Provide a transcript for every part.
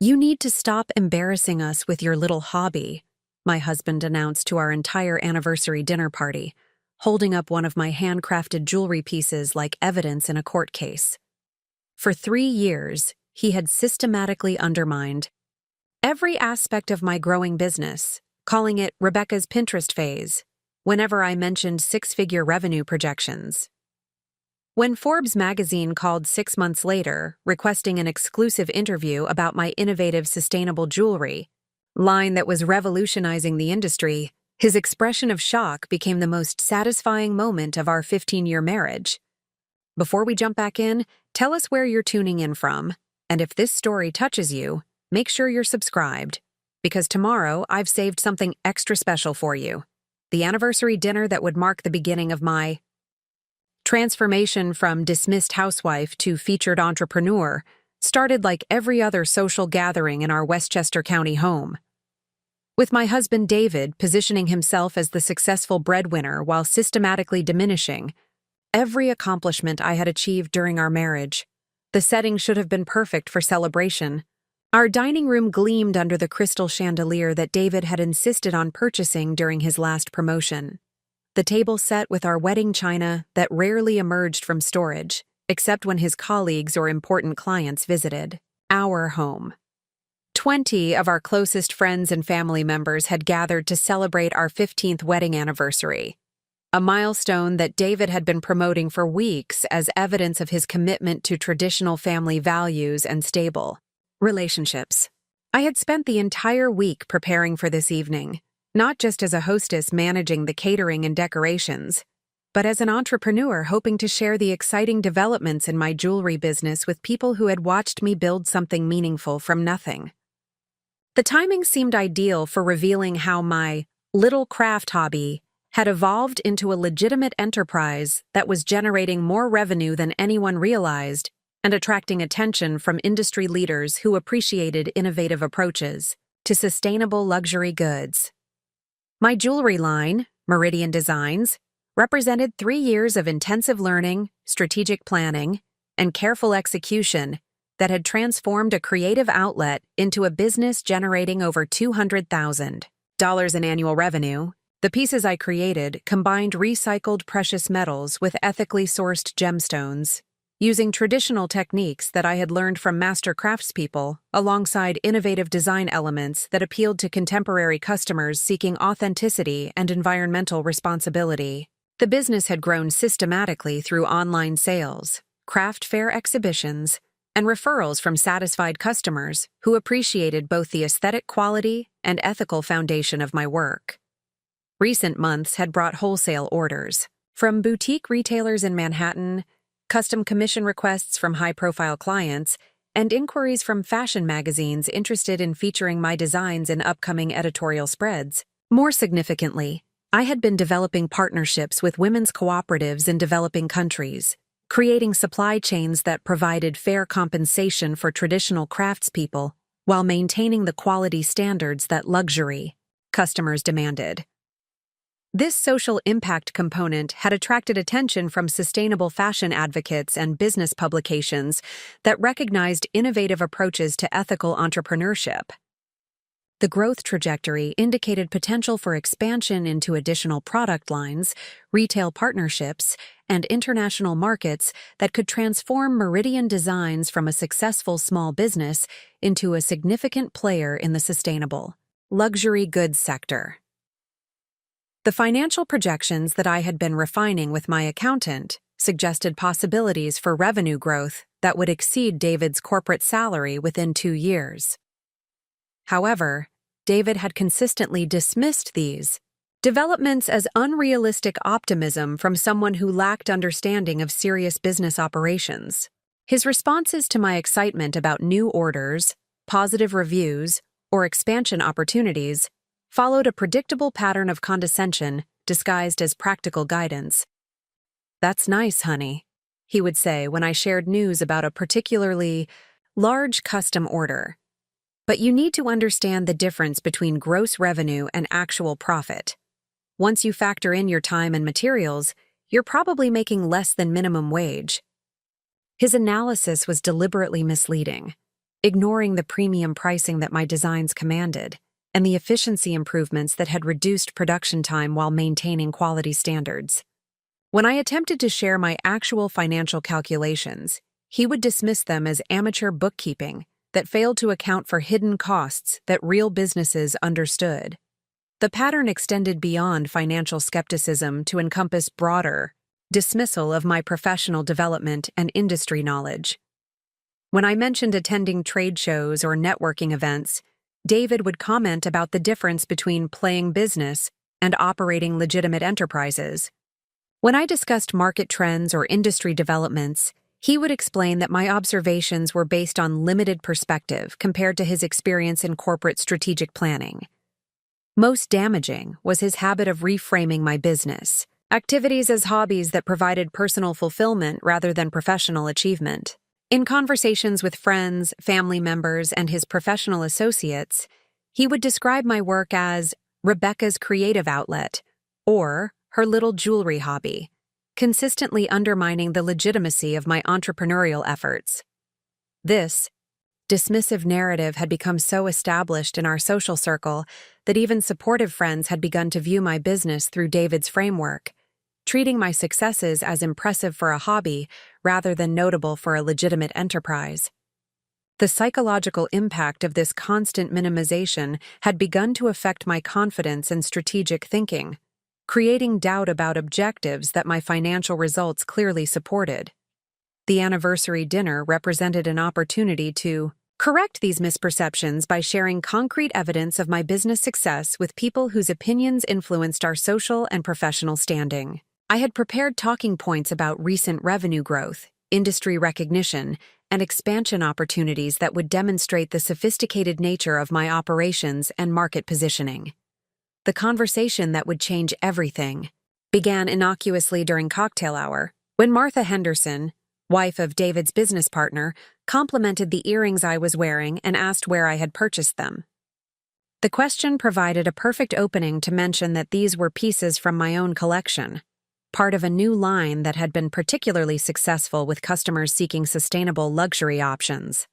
"You need to stop embarrassing us with your little hobby," my husband announced to our entire anniversary dinner party, holding up one of my handcrafted jewelry pieces like evidence in a court case. For 3 years, he had systematically undermined every aspect of my growing business, calling it Rebecca's Pinterest phase, whenever I mentioned six-figure revenue projections. When Forbes magazine called 6 months later, requesting an exclusive interview about my innovative sustainable jewelry line that was revolutionizing the industry, his expression of shock became the most satisfying moment of our 15-year marriage. Before we jump back in, tell us where you're tuning in from, and if this story touches you, make sure you're subscribed, because tomorrow I've saved something extra special for you. The anniversary dinner that would mark the beginning of my transformation from dismissed housewife to featured entrepreneur started like every other social gathering in our Westchester County home. With my husband David positioning himself as the successful breadwinner while systematically diminishing every accomplishment I had achieved during our marriage, the setting should have been perfect for celebration. Our dining room gleamed under the crystal chandelier that David had insisted on purchasing during his last promotion. The table set with our wedding china that rarely emerged from storage, except when his colleagues or important clients visited our home. 20 of our closest friends and family members had gathered to celebrate our 15th wedding anniversary, a milestone that David had been promoting for weeks as evidence of his commitment to traditional family values and stable relationships. I had spent the entire week preparing for this evening, not just as a hostess managing the catering and decorations, but as an entrepreneur hoping to share the exciting developments in my jewelry business with people who had watched me build something meaningful from nothing. The timing seemed ideal for revealing how my little craft hobby had evolved into a legitimate enterprise that was generating more revenue than anyone realized and attracting attention from industry leaders who appreciated innovative approaches to sustainable luxury goods. My jewelry line, Meridian Designs, represented 3 years of intensive learning, strategic planning, and careful execution that had transformed a creative outlet into a business generating over $200,000 in annual revenue. The pieces I created combined recycled precious metals with ethically sourced gemstones, using traditional techniques that I had learned from master craftspeople alongside innovative design elements that appealed to contemporary customers seeking authenticity and environmental responsibility. The business had grown systematically through online sales, craft fair exhibitions, and referrals from satisfied customers who appreciated both the aesthetic quality and ethical foundation of my work. Recent months had brought wholesale orders from boutique retailers in Manhattan, custom commission requests from high-profile clients, and inquiries from fashion magazines interested in featuring my designs in upcoming editorial spreads. More significantly, I had been developing partnerships with women's cooperatives in developing countries, creating supply chains that provided fair compensation for traditional craftspeople while maintaining the quality standards that luxury customers demanded. This social impact component had attracted attention from sustainable fashion advocates and business publications that recognized innovative approaches to ethical entrepreneurship. The growth trajectory indicated potential for expansion into additional product lines, retail partnerships, and international markets that could transform Meridian Designs from a successful small business into a significant player in the sustainable luxury goods sector. The financial projections that I had been refining with my accountant suggested possibilities for revenue growth that would exceed David's corporate salary within 2 years. However, David had consistently dismissed these developments as unrealistic optimism from someone who lacked understanding of serious business operations. His responses to my excitement about new orders, positive reviews, or expansion opportunities followed a predictable pattern of condescension disguised as practical guidance. "That's nice, honey," he would say when I shared news about a particularly large custom order. "But you need to understand the difference between gross revenue and actual profit. Once you factor in your time and materials, you're probably making less than minimum wage." His analysis was deliberately misleading. ignoring the premium pricing that my designs commanded and the efficiency improvements that had reduced production time while maintaining quality standards. When I attempted to share my actual financial calculations, he would dismiss them as amateur bookkeeping that failed to account for hidden costs that real businesses understood. The pattern extended beyond financial skepticism to encompass broader dismissal of my professional development and industry knowledge. When I mentioned attending trade shows or networking events, David would comment about the difference between playing business and operating legitimate enterprises. When I discussed market trends or industry developments, he would explain that my observations were based on limited perspective compared to his experience in corporate strategic planning. Most damaging was his habit of reframing my business activities as hobbies that provided personal fulfillment rather than professional achievement. In conversations with friends, family members, and his professional associates, he would describe my work as Rebecca's creative outlet or her little jewelry hobby, consistently undermining the legitimacy of my entrepreneurial efforts. This dismissive narrative had become so established in our social circle that even supportive friends had begun to view my business through David's framework, treating my successes as impressive for a hobby rather than notable for a legitimate enterprise. The psychological impact of this constant minimization had begun to affect my confidence and strategic thinking, creating doubt about objectives that my financial results clearly supported. The anniversary dinner represented an opportunity to correct these misperceptions by sharing concrete evidence of my business success with people whose opinions influenced our social and professional standing. I had prepared talking points about recent revenue growth, industry recognition, and expansion opportunities that would demonstrate the sophisticated nature of my operations and market positioning. The conversation that would change everything began innocuously during cocktail hour, when Martha Henderson, wife of David's business partner, complimented the earrings I was wearing and asked where I had purchased them. The question provided a perfect opening to mention that these were pieces from my own collection, part of a new line that had been particularly successful with customers seeking sustainable luxury options.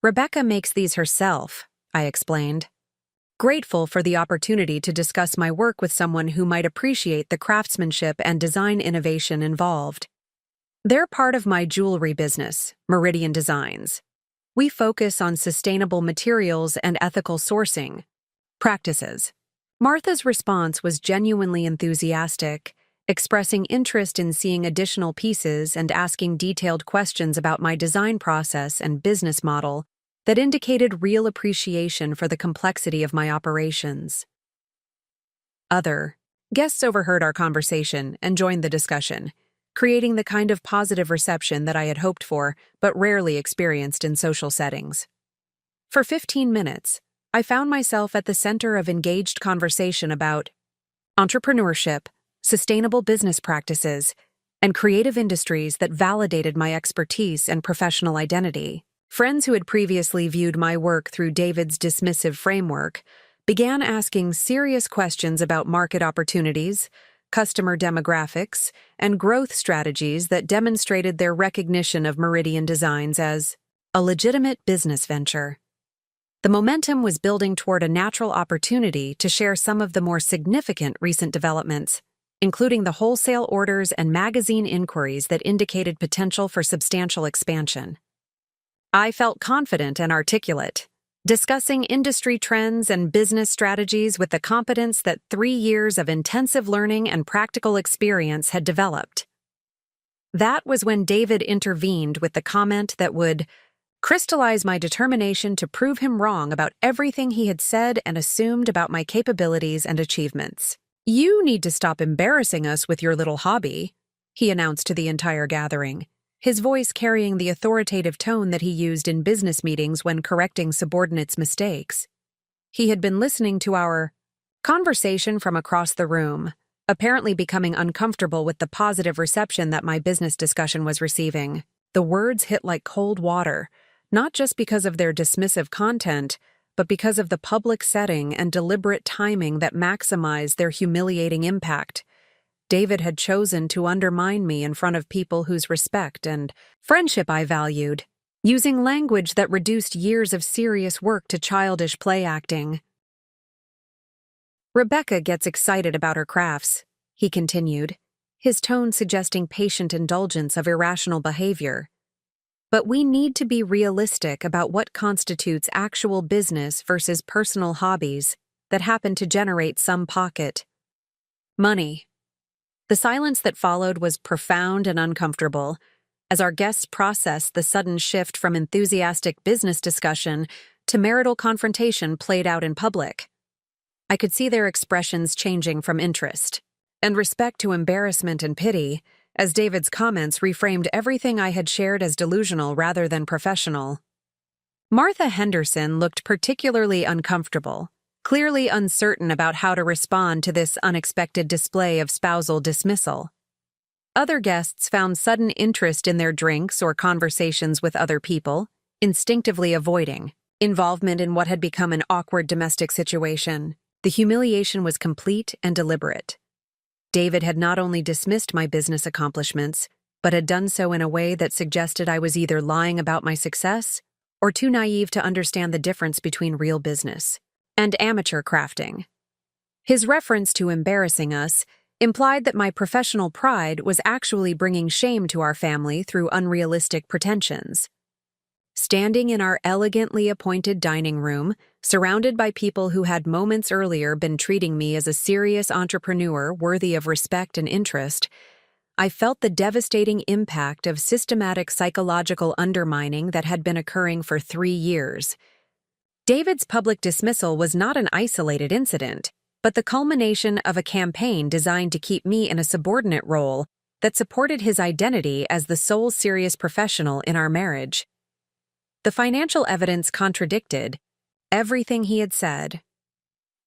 Rebecca makes these herself, I explained, grateful for the opportunity to discuss my work with someone who might appreciate the craftsmanship and design innovation involved. They're part of my jewelry business, Meridian Designs. We focus on sustainable materials and ethical sourcing practices. Martha's response was genuinely enthusiastic, expressing interest in seeing additional pieces and asking detailed questions about my design process and business model that indicated real appreciation for the complexity of my operations. Other guests overheard our conversation and joined the discussion, creating the kind of positive reception that I had hoped for but rarely experienced in social settings. For 15 minutes, I found myself at the center of engaged conversation about entrepreneurship, sustainable business practices, and creative industries that validated my expertise and professional identity. Friends who had previously viewed my work through David's dismissive framework began asking serious questions about market opportunities, customer demographics, and growth strategies that demonstrated their recognition of Meridian Designs as a legitimate business venture. The momentum was building toward a natural opportunity to share some of the more significant recent developments, including the wholesale orders and magazine inquiries that indicated potential for substantial expansion. I felt confident and articulate, discussing industry trends and business strategies with the competence that 3 years of intensive learning and practical experience had developed. That was when David intervened with the comment that would crystallize my determination to prove him wrong about everything he had said and assumed about my capabilities and achievements. "You need to stop embarrassing us with your little hobby," he announced to the entire gathering, his voice carrying the authoritative tone that he used in business meetings when correcting subordinates' mistakes. He had been listening to our conversation from across the room, apparently becoming uncomfortable with the positive reception that my business discussion was receiving. The words hit like cold water, not just because of their dismissive content, but because of the public setting and deliberate timing that maximized their humiliating impact. David had chosen to undermine me in front of people whose respect and friendship I valued, using language that reduced years of serious work to childish play acting. Rebecca gets excited about her crafts, he continued, his tone suggesting patient indulgence of irrational behavior. But we need to be realistic about what constitutes actual business versus personal hobbies that happen to generate some pocket money. The silence that followed was profound and uncomfortable, as our guests processed the sudden shift from enthusiastic business discussion to marital confrontation played out in public. I could see their expressions changing from interest and respect to embarrassment and pity, as David's comments reframed everything I had shared as delusional rather than professional. Martha Henderson looked particularly uncomfortable, clearly uncertain about how to respond to this unexpected display of spousal dismissal. Other guests found sudden interest in their drinks or conversations with other people, instinctively avoiding involvement in what had become an awkward domestic situation. The humiliation was complete and deliberate. David had not only dismissed my business accomplishments, but had done so in a way that suggested I was either lying about my success or too naive to understand the difference between real business and amateur crafting. His reference to embarrassing us implied that my professional pride was actually bringing shame to our family through unrealistic pretensions. Standing in our elegantly appointed dining room, surrounded by people who had moments earlier been treating me as a serious entrepreneur worthy of respect and interest, I felt the devastating impact of systematic psychological undermining that had been occurring for 3 years. David's public dismissal was not an isolated incident, but the culmination of a campaign designed to keep me in a subordinate role that supported his identity as the sole serious professional in our marriage. The financial evidence contradicted everything he had said.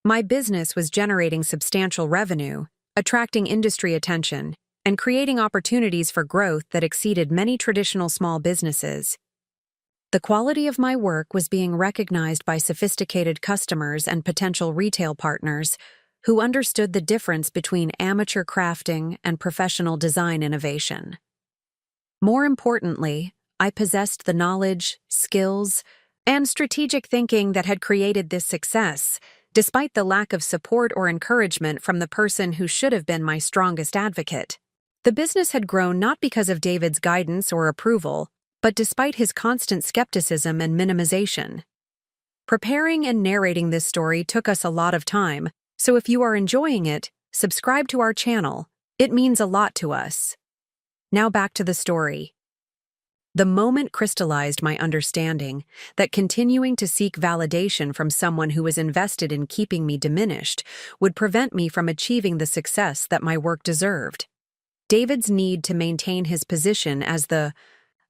My business was generating substantial revenue, attracting industry attention, and creating opportunities for growth that exceeded many traditional small businesses. The quality of my work was being recognized by sophisticated customers and potential retail partners who understood the difference between amateur crafting and professional design innovation. More importantly, I possessed the knowledge, skills, and strategic thinking that had created this success, despite the lack of support or encouragement from the person who should have been my strongest advocate. The business had grown not because of David's guidance or approval, but despite his constant skepticism and minimization. Preparing and narrating this story took us a lot of time, so if you are enjoying it, subscribe to our channel. It means a lot to us. Now back to the story. The moment crystallized my understanding that continuing to seek validation from someone who was invested in keeping me diminished would prevent me from achieving the success that my work deserved. David's need to maintain his position as the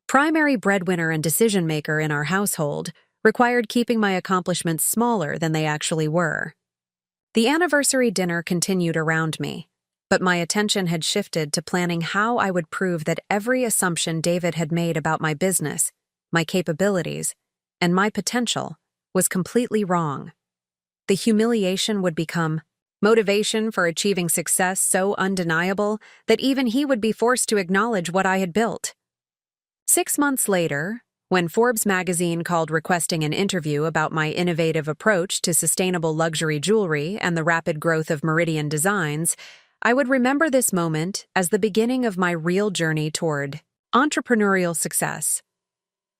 primary breadwinner and decision-maker in our household required keeping my accomplishments smaller than they actually were. The anniversary dinner continued around me, but my attention had shifted to planning how I would prove that every assumption David had made about my business, my capabilities, and my potential was completely wrong. The humiliation would become motivation for achieving success so undeniable that even he would be forced to acknowledge what I had built. 6 months later, when Forbes magazine called requesting an interview about my innovative approach to sustainable luxury jewelry and the rapid growth of Meridian Designs, I would remember this moment as the beginning of my real journey toward entrepreneurial success.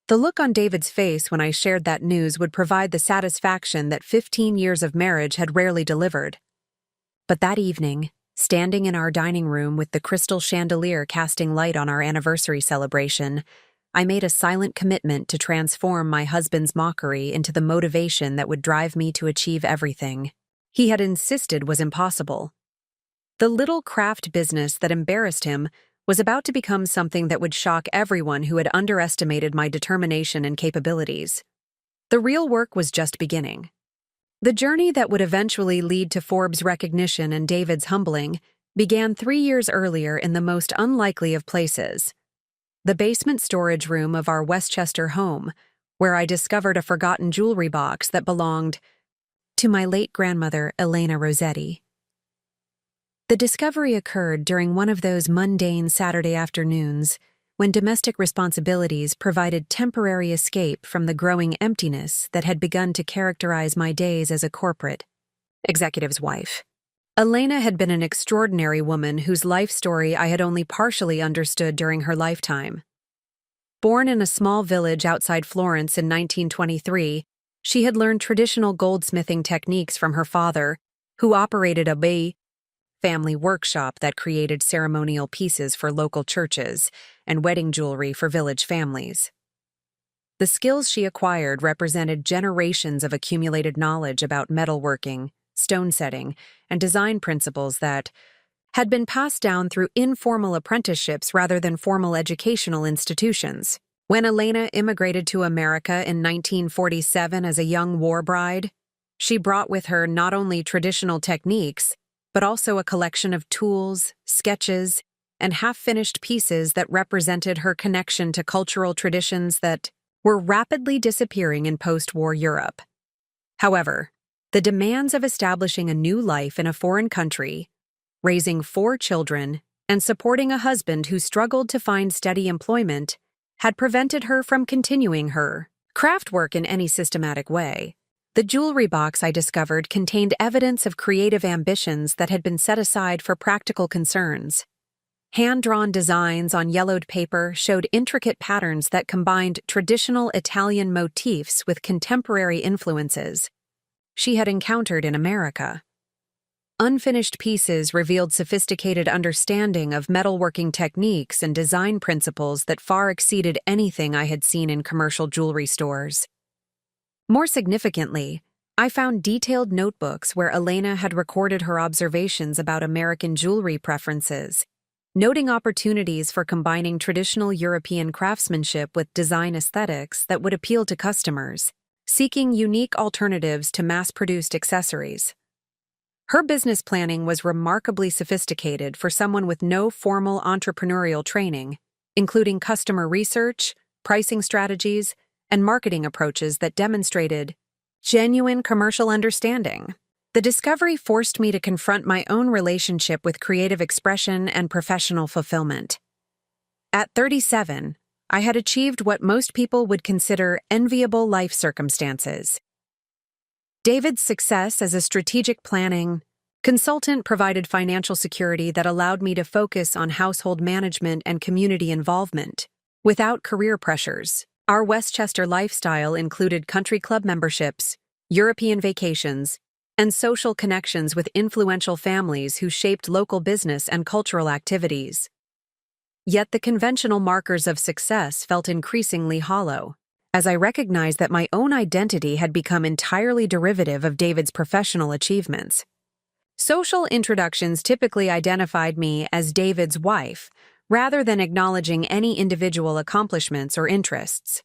The look on David's face when I shared that news would provide the satisfaction that 15 years of marriage had rarely delivered. But that evening, standing in our dining room with the crystal chandelier casting light on our anniversary celebration, I made a silent commitment to transform my husband's mockery into the motivation that would drive me to achieve everything he had insisted was impossible. The little craft business that embarrassed him was about to become something that would shock everyone who had underestimated my determination and capabilities. The real work was just beginning. The journey that would eventually lead to Forbes' recognition and David's humbling began 3 years earlier in the most unlikely of places, the basement storage room of our Westchester home, where I discovered a forgotten jewelry box that belonged to my late grandmother, Elena Rossetti. The discovery occurred during one of those mundane Saturday afternoons when domestic responsibilities provided temporary escape from the growing emptiness that had begun to characterize my days as a corporate executive's wife. Elena had been an extraordinary woman whose life story I had only partially understood during her lifetime. Born in a small village outside Florence in 1923, she had learned traditional goldsmithing techniques from her father, who operated a family workshop that created ceremonial pieces for local churches and wedding jewelry for village families. The skills she acquired represented generations of accumulated knowledge about metalworking, stone setting, and design principles that had been passed down through informal apprenticeships rather than formal educational institutions. When Elena immigrated to America in 1947 as a young war bride, she brought with her not only traditional techniques, but also a collection of tools, sketches, and half-finished pieces that represented her connection to cultural traditions that were rapidly disappearing in post-war Europe. However, the demands of establishing a new life in a foreign country, raising 4 children, and supporting a husband who struggled to find steady employment had prevented her from continuing her craft work in any systematic way. The jewelry box I discovered contained evidence of creative ambitions that had been set aside for practical concerns. Hand-drawn designs on yellowed paper showed intricate patterns that combined traditional Italian motifs with contemporary influences she had encountered in America. Unfinished pieces revealed sophisticated understanding of metalworking techniques and design principles that far exceeded anything I had seen in commercial jewelry stores. More significantly, I found detailed notebooks where Elena had recorded her observations about American jewelry preferences, noting opportunities for combining traditional European craftsmanship with design aesthetics that would appeal to customers seeking unique alternatives to mass-produced accessories. Her business planning was remarkably sophisticated for someone with no formal entrepreneurial training, including customer research, pricing strategies, and marketing approaches that demonstrated genuine commercial understanding. The discovery forced me to confront my own relationship with creative expression and professional fulfillment. At 37, I had achieved what most people would consider enviable life circumstances. David's success as a strategic planning consultant provided financial security that allowed me to focus on household management and community involvement, without career pressures. Our Westchester lifestyle included country club memberships, European vacations, and social connections with influential families who shaped local business and cultural activities. Yet the conventional markers of success felt increasingly hollow, as I recognized that my own identity had become entirely derivative of David's professional achievements. Social introductions typically identified me as David's wife, rather than acknowledging any individual accomplishments or interests.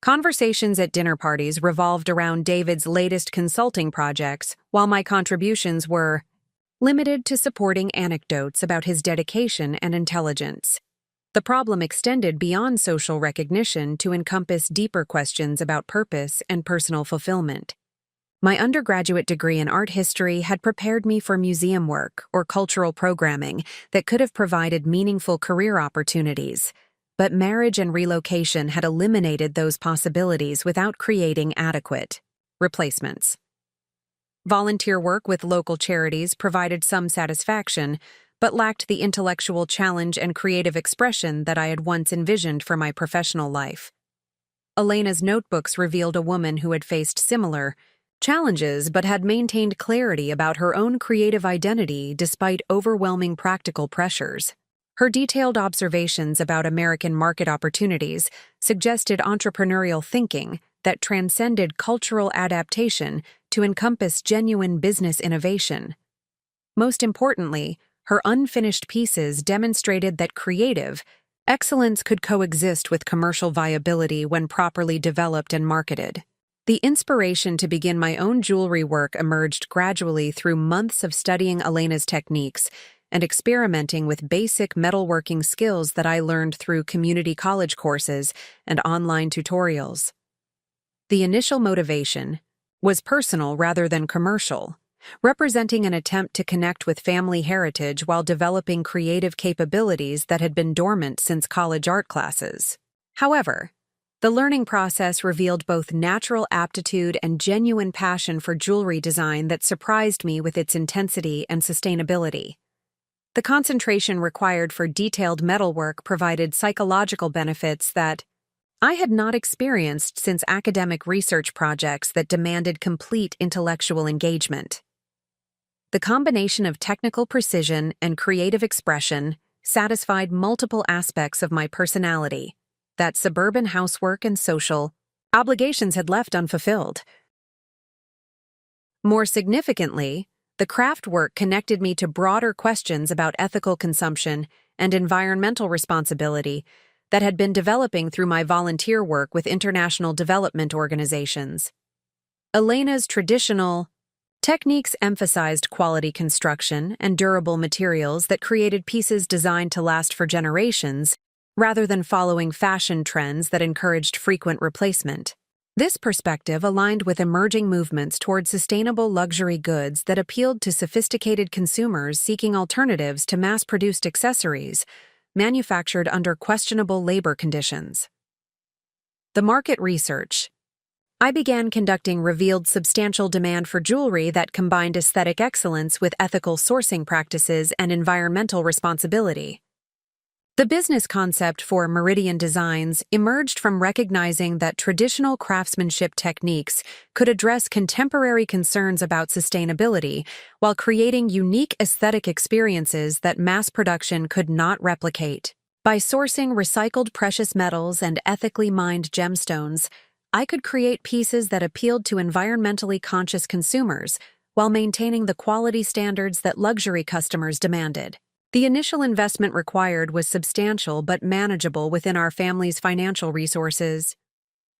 Conversations at dinner parties revolved around David's latest consulting projects, while my contributions were limited to supporting anecdotes about his dedication and intelligence. The problem extended beyond social recognition to encompass deeper questions about purpose and personal fulfillment. My undergraduate degree in art history had prepared me for museum work or cultural programming that could have provided meaningful career opportunities, but marriage and relocation had eliminated those possibilities without creating adequate replacements. Volunteer work with local charities provided some satisfaction, but lacked the intellectual challenge and creative expression that I had once envisioned for my professional life. Elena's notebooks revealed a woman who had faced similar challenges but had maintained clarity about her own creative identity despite overwhelming practical pressures. Her detailed observations about American market opportunities suggested entrepreneurial thinking that transcended cultural adaptation to encompass genuine business innovation. Most importantly, her unfinished pieces demonstrated that creative excellence could coexist with commercial viability when properly developed and marketed. The inspiration to begin my own jewelry work emerged gradually through months of studying Elena's techniques and experimenting with basic metalworking skills that I learned through community college courses and online tutorials. The initial motivation was personal rather than commercial. representing an attempt to connect with family heritage while developing creative capabilities that had been dormant since college art classes. However, the learning process revealed both natural aptitude and genuine passion for jewelry design that surprised me with its intensity and sustainability. The concentration required for detailed metalwork provided psychological benefits that I had not experienced since academic research projects that demanded complete intellectual engagement. The combination of technical precision and creative expression satisfied multiple aspects of my personality that suburban housework and social obligations had left unfulfilled. More significantly, the craft work connected me to broader questions about ethical consumption and environmental responsibility that had been developing through my volunteer work with international development organizations. Elena's traditional techniques emphasized quality construction and durable materials that created pieces designed to last for generations, rather than following fashion trends that encouraged frequent replacement. This perspective aligned with emerging movements toward sustainable luxury goods that appealed to sophisticated consumers seeking alternatives to mass-produced accessories, manufactured under questionable labor conditions. The market research I began conducting revealed substantial demand for jewelry that combined aesthetic excellence with ethical sourcing practices and environmental responsibility. The business concept for Meridian Designs emerged from recognizing that traditional craftsmanship techniques could address contemporary concerns about sustainability while creating unique aesthetic experiences that mass production could not replicate. By sourcing recycled precious metals and ethically mined gemstones, I could create pieces that appealed to environmentally conscious consumers while maintaining the quality standards that luxury customers demanded. The initial investment required was substantial but manageable within our family's financial resources.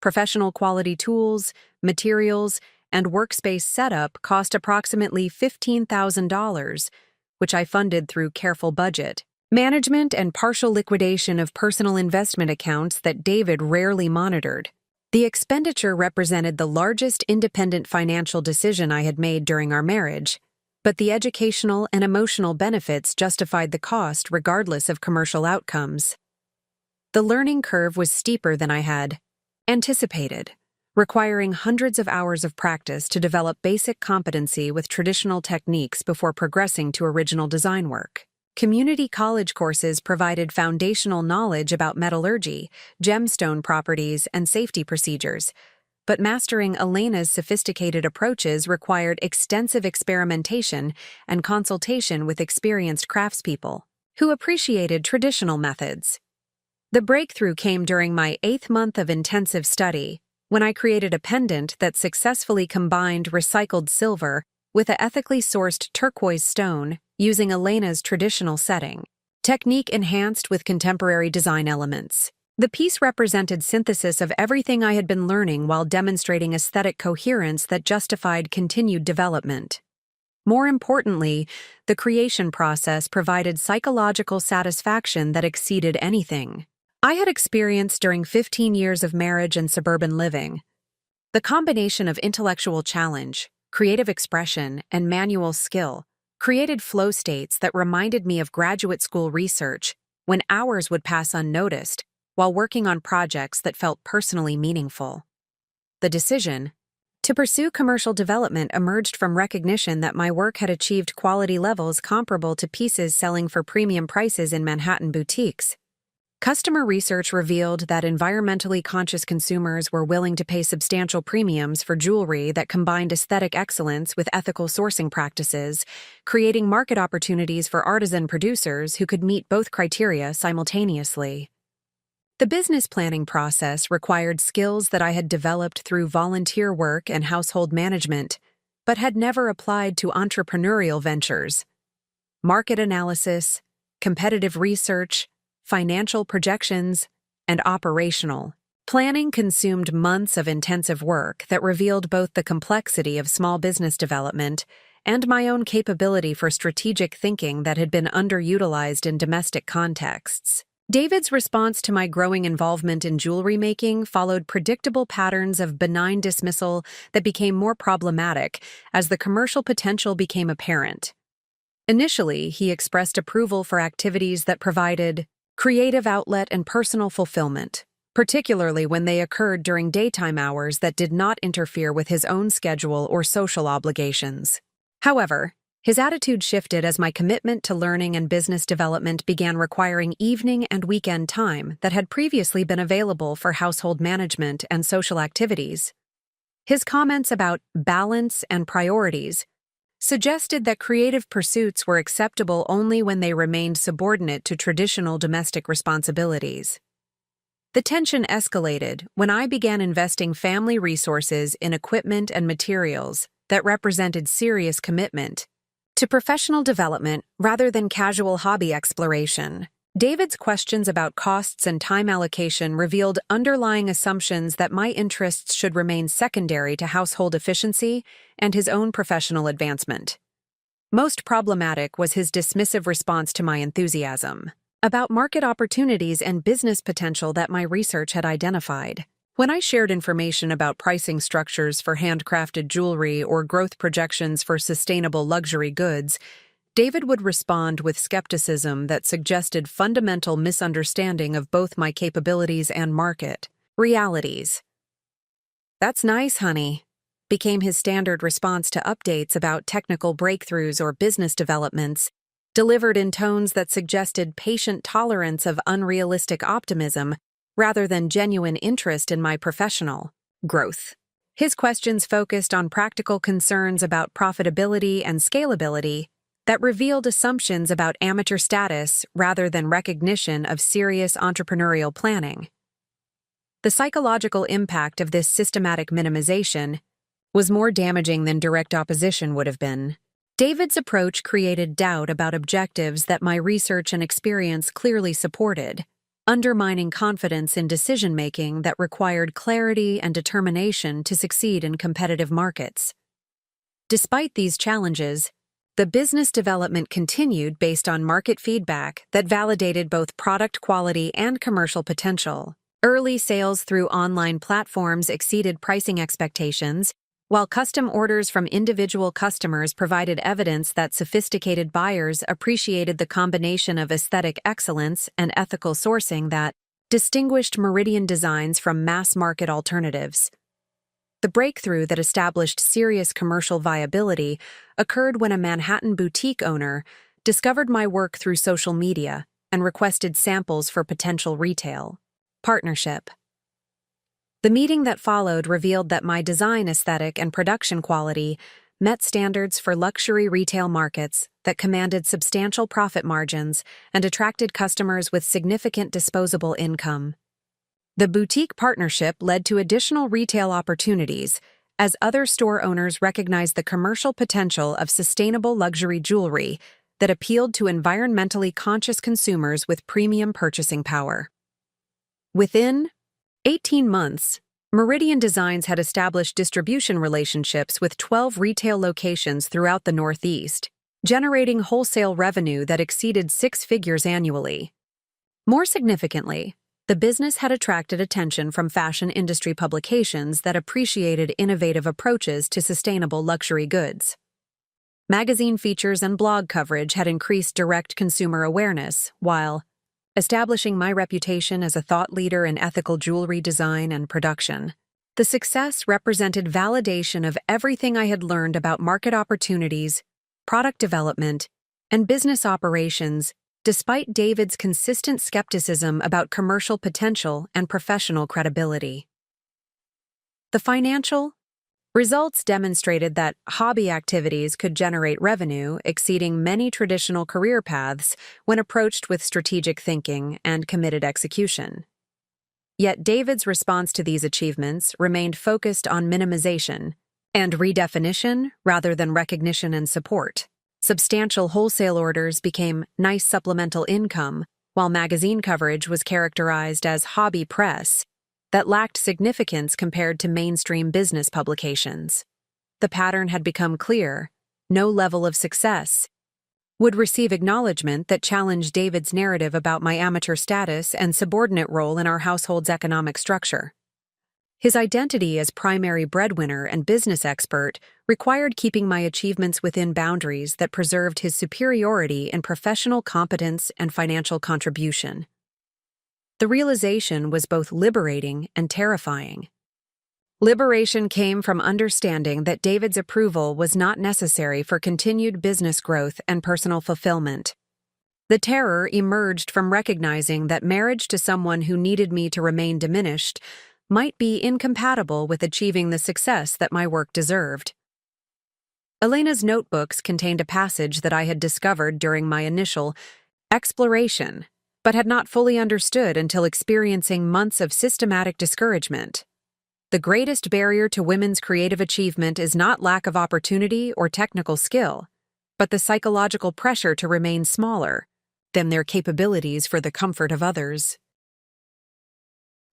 Professional quality tools, materials, and workspace setup cost approximately $15,000, which I funded through careful budget management and partial liquidation of personal investment accounts that David rarely monitored. The expenditure represented the largest independent financial decision I had made during our marriage, but the educational and emotional benefits justified the cost regardless of commercial outcomes. The learning curve was steeper than I had anticipated, requiring hundreds of hours of practice to develop basic competency with traditional techniques before progressing to original design work. Community college courses provided foundational knowledge about metallurgy, gemstone properties, and safety procedures, but mastering Elena's sophisticated approaches required extensive experimentation and consultation with experienced craftspeople who appreciated traditional methods. The breakthrough came during my 8th month of intensive study, when I created a pendant that successfully combined recycled silver with a ethically sourced turquoise stone using Elena's traditional setting, technique enhanced with contemporary design elements. The piece represented synthesis of everything I had been learning while demonstrating aesthetic coherence that justified continued development. More importantly, the creation process provided psychological satisfaction that exceeded anything I had experienced during 15 years of marriage and suburban living. The combination of intellectual challenge, creative expression, and manual skill created flow states that reminded me of graduate school research when hours would pass unnoticed while working on projects that felt personally meaningful. The decision to pursue commercial development emerged from recognition that my work had achieved quality levels comparable to pieces selling for premium prices in Manhattan boutiques. Customer research revealed that environmentally conscious consumers were willing to pay substantial premiums for jewelry that combined aesthetic excellence with ethical sourcing practices, creating market opportunities for artisan producers who could meet both criteria simultaneously. The business planning process required skills that I had developed through volunteer work and household management, but had never applied to entrepreneurial ventures. Market analysis, competitive research, financial projections, and operational planning consumed months of intensive work that revealed both the complexity of small business development and my own capability for strategic thinking that had been underutilized in domestic contexts. David's response to my growing involvement in jewelry making followed predictable patterns of benign dismissal that became more problematic as the commercial potential became apparent. Initially, he expressed approval for activities that provided creative outlet and personal fulfillment, particularly when they occurred during daytime hours that did not interfere with his own schedule or social obligations. However, his attitude shifted as my commitment to learning and business development began requiring evening and weekend time that had previously been available for household management and social activities. His comments about balance and priorities suggested that creative pursuits were acceptable only when they remained subordinate to traditional domestic responsibilities. The tension escalated when I began investing family resources in equipment and materials that represented serious commitment to professional development rather than casual hobby exploration. David's questions about costs and time allocation revealed underlying assumptions that my interests should remain secondary to household efficiency and his own professional advancement. Most problematic was his dismissive response to my enthusiasm about market opportunities and business potential that my research had identified. When I shared information about pricing structures for handcrafted jewelry or growth projections for sustainable luxury goods, David would respond with skepticism that suggested fundamental misunderstanding of both my capabilities and market realities. "That's nice, honey," became his standard response to updates about technical breakthroughs or business developments, delivered in tones that suggested patient tolerance of unrealistic optimism rather than genuine interest in my professional growth. His questions focused on practical concerns about profitability and scalability that revealed assumptions about amateur status rather than recognition of serious entrepreneurial planning. The psychological impact of this systematic minimization was more damaging than direct opposition would have been. David's approach created doubt about objectives that my research and experience clearly supported, undermining confidence in decision-making that required clarity and determination to succeed in competitive markets. Despite these challenges, the business development continued based on market feedback that validated both product quality and commercial potential. Early sales through online platforms exceeded pricing expectations, while custom orders from individual customers provided evidence that sophisticated buyers appreciated the combination of aesthetic excellence and ethical sourcing that distinguished Meridian designs from mass-market alternatives. The breakthrough that established serious commercial viability occurred when a Manhattan boutique owner discovered my work through social media and requested samples for potential retail partnership. The meeting that followed revealed that my design aesthetic and production quality met standards for luxury retail markets that commanded substantial profit margins and attracted customers with significant disposable income. The boutique partnership led to additional retail opportunities as other store owners recognized the commercial potential of sustainable luxury jewelry that appealed to environmentally conscious consumers with premium purchasing power. Within 18 months, Meridian Designs had established distribution relationships with 12 retail locations throughout the Northeast, generating wholesale revenue that exceeded 6 figures annually. More significantly, the business had attracted attention from fashion industry publications that appreciated innovative approaches to sustainable luxury goods. Magazine features and blog coverage had increased direct consumer awareness, while establishing my reputation as a thought leader in ethical jewelry design and production. The success represented validation of everything I had learned about market opportunities, product development, and business operations, despite David's consistent skepticism about commercial potential and professional credibility. The financial results demonstrated that hobby activities could generate revenue exceeding many traditional career paths when approached with strategic thinking and committed execution. Yet David's response to these achievements remained focused on minimization and redefinition rather than recognition and support. Substantial wholesale orders became nice supplemental income, while magazine coverage was characterized as hobby press that lacked significance compared to mainstream business publications. The pattern had become clear: no level of success, would receive acknowledgement that challenged David's narrative about my amateur status and subordinate role in our household's economic structure. His identity as primary breadwinner and business expert required keeping my achievements within boundaries that preserved his superiority in professional competence and financial contribution. The realization was both liberating and terrifying. Liberation came from understanding that David's approval was not necessary for continued business growth and personal fulfillment. The terror emerged from recognizing that marriage to someone who needed me to remain diminished might be incompatible with achieving the success that my work deserved. Elena's notebooks contained a passage that I had discovered during my initial exploration, but had not fully understood until experiencing months of systematic discouragement. The greatest barrier to women's creative achievement is not lack of opportunity or technical skill, but the psychological pressure to remain smaller than their capabilities for the comfort of others.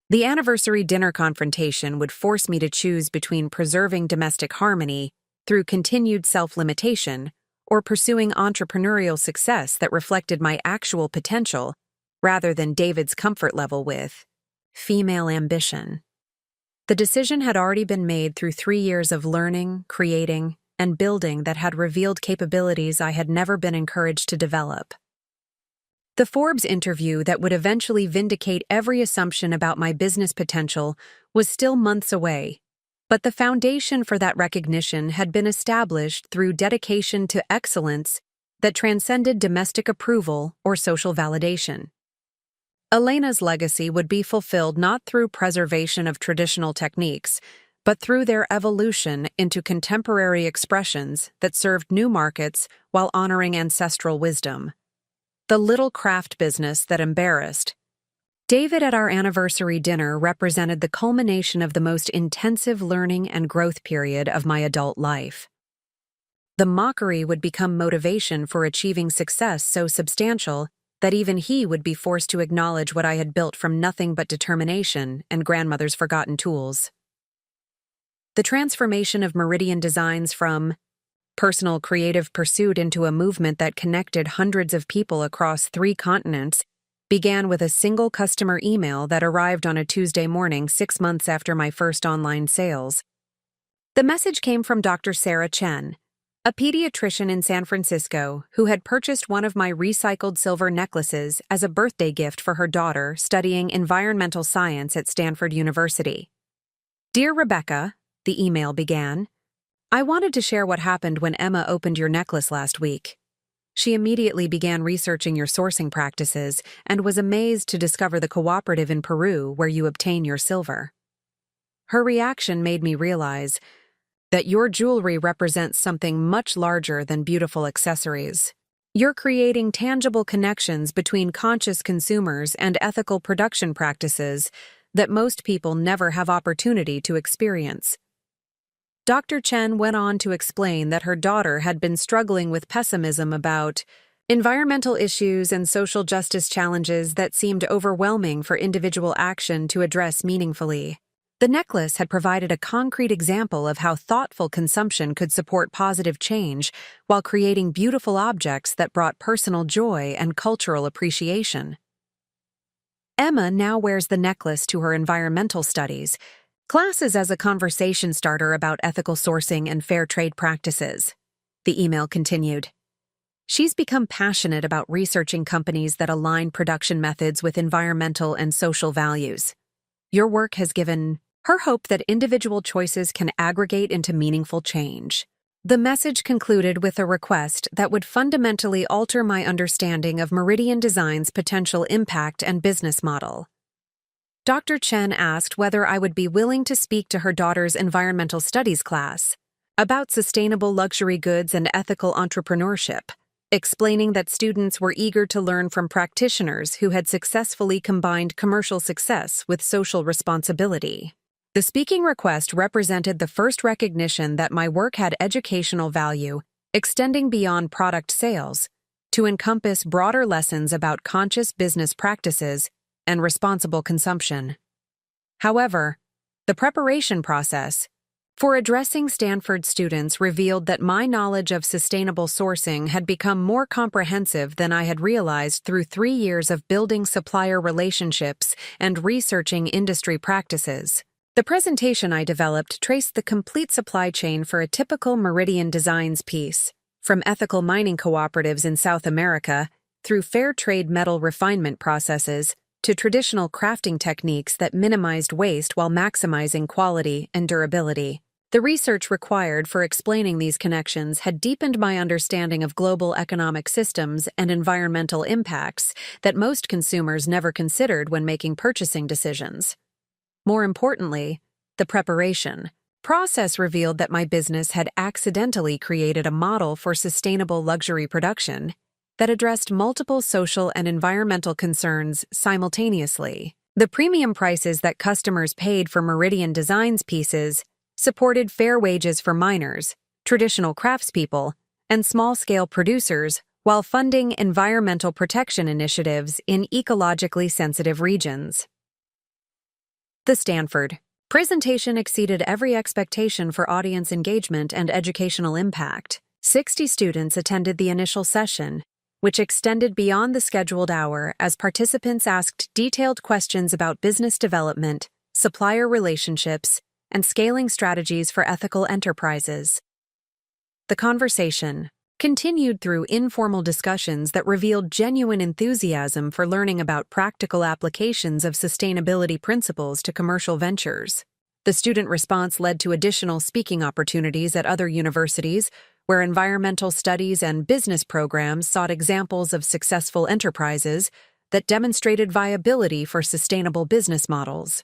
The anniversary dinner confrontation would force me to choose between preserving domestic harmony through continued self-limitation or pursuing entrepreneurial success that reflected my actual potential rather than David's comfort level with female ambition. The decision had already been made through 3 years of learning, creating, and building that had revealed capabilities I had never been encouraged to develop. The Forbes interview that would eventually vindicate every assumption about my business potential was still months away, but the foundation for that recognition had been established through dedication to excellence that transcended domestic approval or social validation. Elena's legacy would be fulfilled not through preservation of traditional techniques, but through their evolution into contemporary expressions that served new markets while honoring ancestral wisdom. The little craft business that embarrassed. David at our anniversary dinner represented the culmination of the most intensive learning and growth period of my adult life. The mockery would become motivation for achieving success so substantial that even he would be forced to acknowledge what I had built from nothing but determination and grandmother's forgotten tools. The transformation of Meridian Designs from personal creative pursuit into a movement that connected hundreds of people across 3 continents began with a single customer email that arrived on a Tuesday morning 6 months after my first online sales. The message came from Dr. Sarah Chen, a pediatrician in San Francisco who had purchased one of my recycled silver necklaces as a birthday gift for her daughter studying environmental science at Stanford University. Dear Rebecca, the email began, I wanted to share what happened when Emma opened your necklace last week. She immediately began researching your sourcing practices and was amazed to discover the cooperative in Peru where you obtain your silver. Her reaction made me realize that your jewelry represents something much larger than beautiful accessories. You're creating tangible connections between conscious consumers and ethical production practices that most people never have opportunity to experience. Dr. Chen went on to explain that her daughter had been struggling with pessimism about environmental issues and social justice challenges that seemed overwhelming for individual action to address meaningfully. The necklace had provided a concrete example of how thoughtful consumption could support positive change while creating beautiful objects that brought personal joy and cultural appreciation. Emma now wears the necklace to her environmental studies, classes as a conversation starter about ethical sourcing and fair trade practices. The email continued. She's become passionate about researching companies that align production methods with environmental and social values. Your work has given her hope that individual choices can aggregate into meaningful change. The message concluded with a request that would fundamentally alter my understanding of Meridian Design's potential impact and business model. Dr. Chen asked whether I would be willing to speak to her daughter's environmental studies class about sustainable luxury goods and ethical entrepreneurship, explaining that students were eager to learn from practitioners who had successfully combined commercial success with social responsibility. The speaking request represented the first recognition that my work had educational value, extending beyond product sales to encompass broader lessons about conscious business practices and responsible consumption. However, the preparation process, For addressing Stanford students revealed that my knowledge of sustainable sourcing had become more comprehensive than I had realized through 3 years of building supplier relationships and researching industry practices. The presentation I developed traced the complete supply chain for a typical Meridian Designs piece, from ethical mining cooperatives in South America through fair trade metal refinement processes to traditional crafting techniques that minimized waste while maximizing quality and durability. The research required for explaining these connections had deepened my understanding of global economic systems and environmental impacts that most consumers never considered when making purchasing decisions. More importantly, the preparation process revealed that my business had accidentally created a model for sustainable luxury production that addressed multiple social and environmental concerns simultaneously. The premium prices that customers paid for Meridian Designs pieces supported fair wages for miners, traditional craftspeople, and small-scale producers while funding environmental protection initiatives in ecologically sensitive regions. The Stanford presentation exceeded every expectation for audience engagement and educational impact. 60 students attended the initial session, which extended beyond the scheduled hour as participants asked detailed questions about business development, supplier relationships, and scaling strategies for ethical enterprises. The conversation continued through informal discussions that revealed genuine enthusiasm for learning about practical applications of sustainability principles to commercial ventures. The student response led to additional speaking opportunities at other universities, where environmental studies and business programs sought examples of successful enterprises that demonstrated viability for sustainable business models.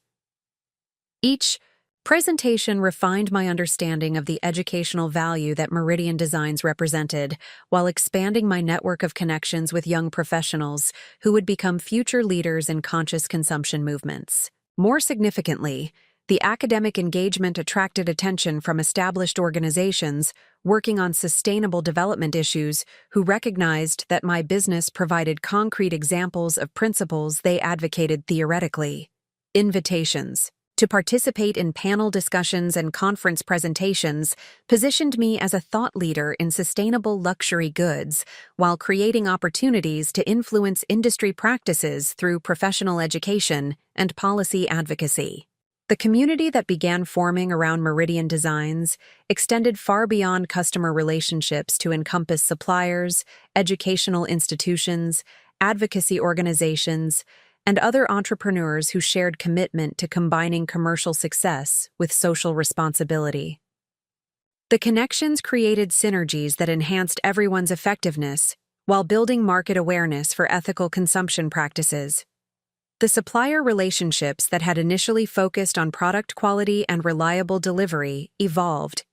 Each presentation refined my understanding of the educational value that Meridian Designs represented, while expanding my network of connections with young professionals who would become future leaders in conscious consumption movements. More significantly, the academic engagement attracted attention from established organizations working on sustainable development issues who recognized that my business provided concrete examples of principles they advocated theoretically. Invitations to participate in panel discussions and conference presentations positioned me as a thought leader in sustainable luxury goods, while creating opportunities to influence industry practices through professional education and policy advocacy. The community that began forming around Meridian Designs extended far beyond customer relationships to encompass suppliers, educational institutions, advocacy organizations, and other entrepreneurs who shared commitment to combining commercial success with social responsibility. The connections created synergies that enhanced everyone's effectiveness while building market awareness for ethical consumption practices. The supplier relationships that had initially focused on product quality and reliable delivery evolved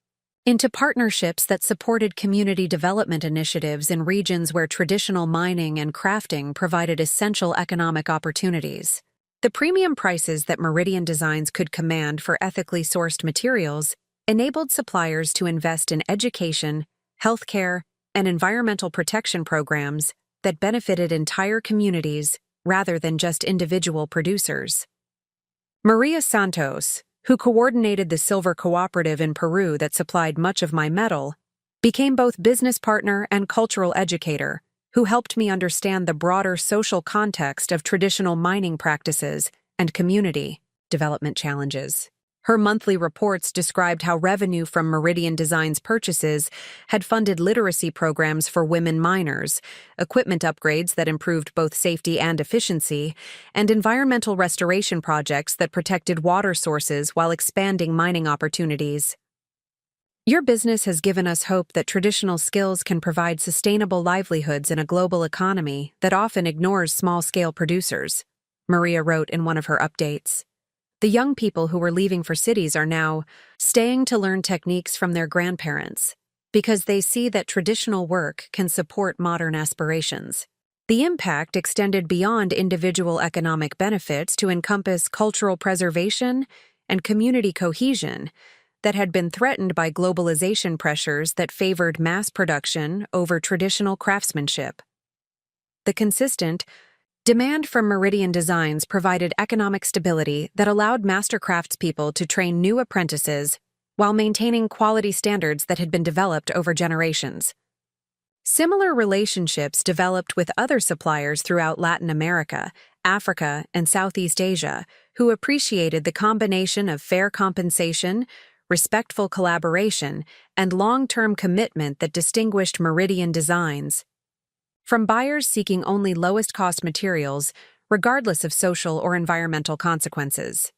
into partnerships that supported community development initiatives in regions where traditional mining and crafting provided essential economic opportunities. The premium prices that Meridian Designs could command for ethically sourced materials enabled suppliers to invest in education, healthcare, and environmental protection programs that benefited entire communities rather than just individual producers. Maria Santos, who coordinated the silver cooperative in Peru that supplied much of my metal, became both business partner and cultural educator, who helped me understand the broader social context of traditional mining practices and community development challenges. Her monthly reports described how revenue from Meridian Designs purchases had funded literacy programs for women miners, equipment upgrades that improved both safety and efficiency, and environmental restoration projects that protected water sources while expanding mining opportunities. Your business has given us hope that traditional skills can provide sustainable livelihoods in a global economy that often ignores small-scale producers, Maria wrote in one of her updates. The young people who were leaving for cities are now staying to learn techniques from their grandparents because they see that traditional work can support modern aspirations. The impact extended beyond individual economic benefits to encompass cultural preservation and community cohesion that had been threatened by globalization pressures that favored mass production over traditional craftsmanship. The consistent demand from Meridian Designs provided economic stability that allowed master craftspeople to train new apprentices while maintaining quality standards that had been developed over generations. Similar relationships developed with other suppliers throughout Latin America, Africa, and Southeast Asia, who appreciated the combination of fair compensation, respectful collaboration, and long-term commitment that distinguished Meridian Designs. From buyers seeking only lowest-cost materials, regardless of social or environmental consequences.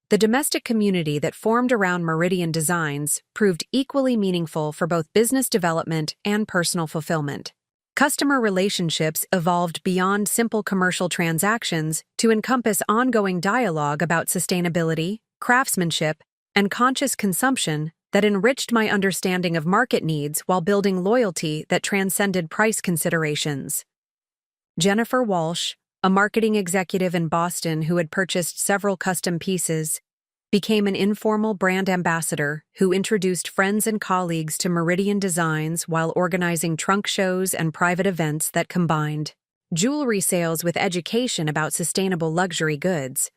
The domestic community that formed around Meridian Designs proved equally meaningful for both business development and personal fulfillment. Customer relationships evolved beyond simple commercial transactions to encompass ongoing dialogue about sustainability, craftsmanship, and conscious consumption that enriched my understanding of market needs while building loyalty that transcended price considerations. Jennifer Walsh, a marketing executive in Boston who had purchased several custom pieces, became an informal brand ambassador who introduced friends and colleagues to Meridian Designs while organizing trunk shows and private events that combined jewelry sales with education about sustainable luxury goods.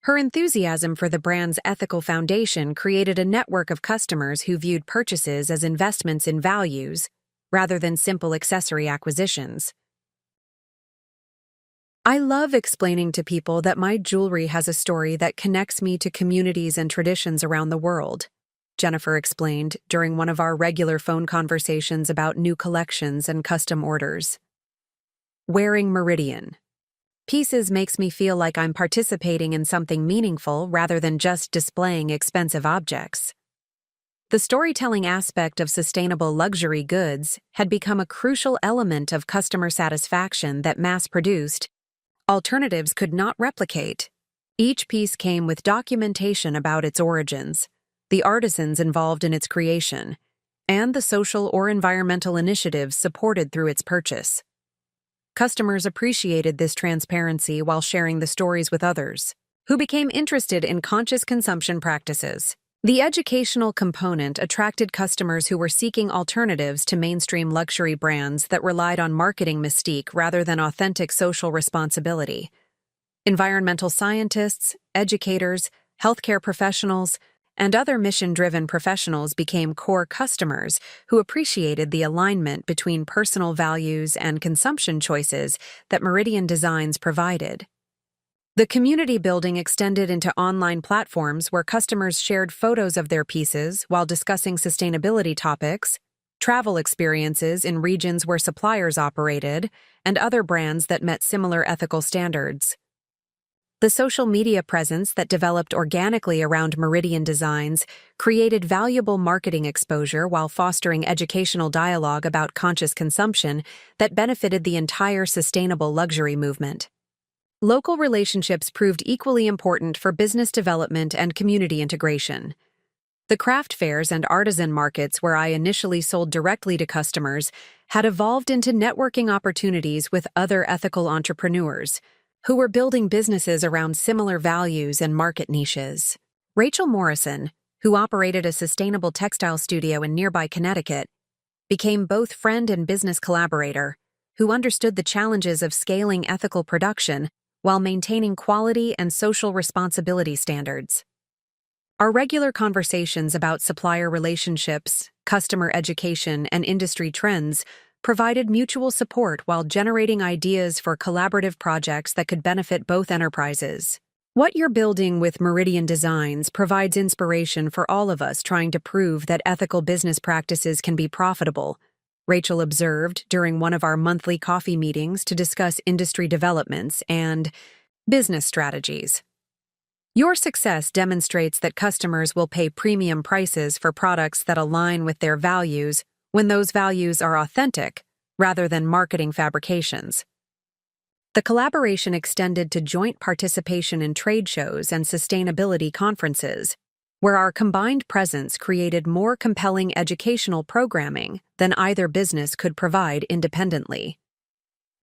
Her enthusiasm for the brand's ethical foundation created a network of customers who viewed purchases as investments in values rather than simple accessory acquisitions. I love explaining to people that my jewelry has a story that connects me to communities and traditions around the world, Jennifer explained during one of our regular phone conversations about new collections and custom orders. Wearing Meridian pieces makes me feel like I'm participating in something meaningful rather than just displaying expensive objects. The storytelling aspect of sustainable luxury goods had become a crucial element of customer satisfaction that mass-produced alternatives could not replicate. Each piece came with documentation about its origins, the artisans involved in its creation, and the social or environmental initiatives supported through its purchase. Customers appreciated this transparency while sharing the stories with others, who became interested in conscious consumption practices. The educational component attracted customers who were seeking alternatives to mainstream luxury brands that relied on marketing mystique rather than authentic social responsibility. Environmental scientists, educators, healthcare professionals, and other mission-driven professionals became core customers who appreciated the alignment between personal values and consumption choices that Meridian Designs provided. The community building extended into online platforms where customers shared photos of their pieces while discussing sustainability topics, travel experiences in regions where suppliers operated, and other brands that met similar ethical standards. The social media presence that developed organically around Meridian Designs created valuable marketing exposure while fostering educational dialogue about conscious consumption that benefited the entire sustainable luxury movement. Local relationships proved equally important for business development and community integration. The craft fairs and artisan markets where I initially sold directly to customers had evolved into networking opportunities with other ethical entrepreneurs who were building businesses around similar values and market niches. Rachel Morrison, who operated a sustainable textile studio in nearby Connecticut, became both friend and business collaborator, who understood the challenges of scaling ethical production while maintaining quality and social responsibility standards. Our regular conversations about supplier relationships, customer education, and industry trends provided mutual support while generating ideas for collaborative projects that could benefit both enterprises. What you're building with Meridian Designs provides inspiration for all of us trying to prove that ethical business practices can be profitable, Rachel observed during one of our monthly coffee meetings to discuss industry developments and business strategies. Your success demonstrates that customers will pay premium prices for products that align with their values when those values are authentic, rather than marketing fabrications. The collaboration extended to joint participation in trade shows and sustainability conferences, where our combined presence created more compelling educational programming than either business could provide independently.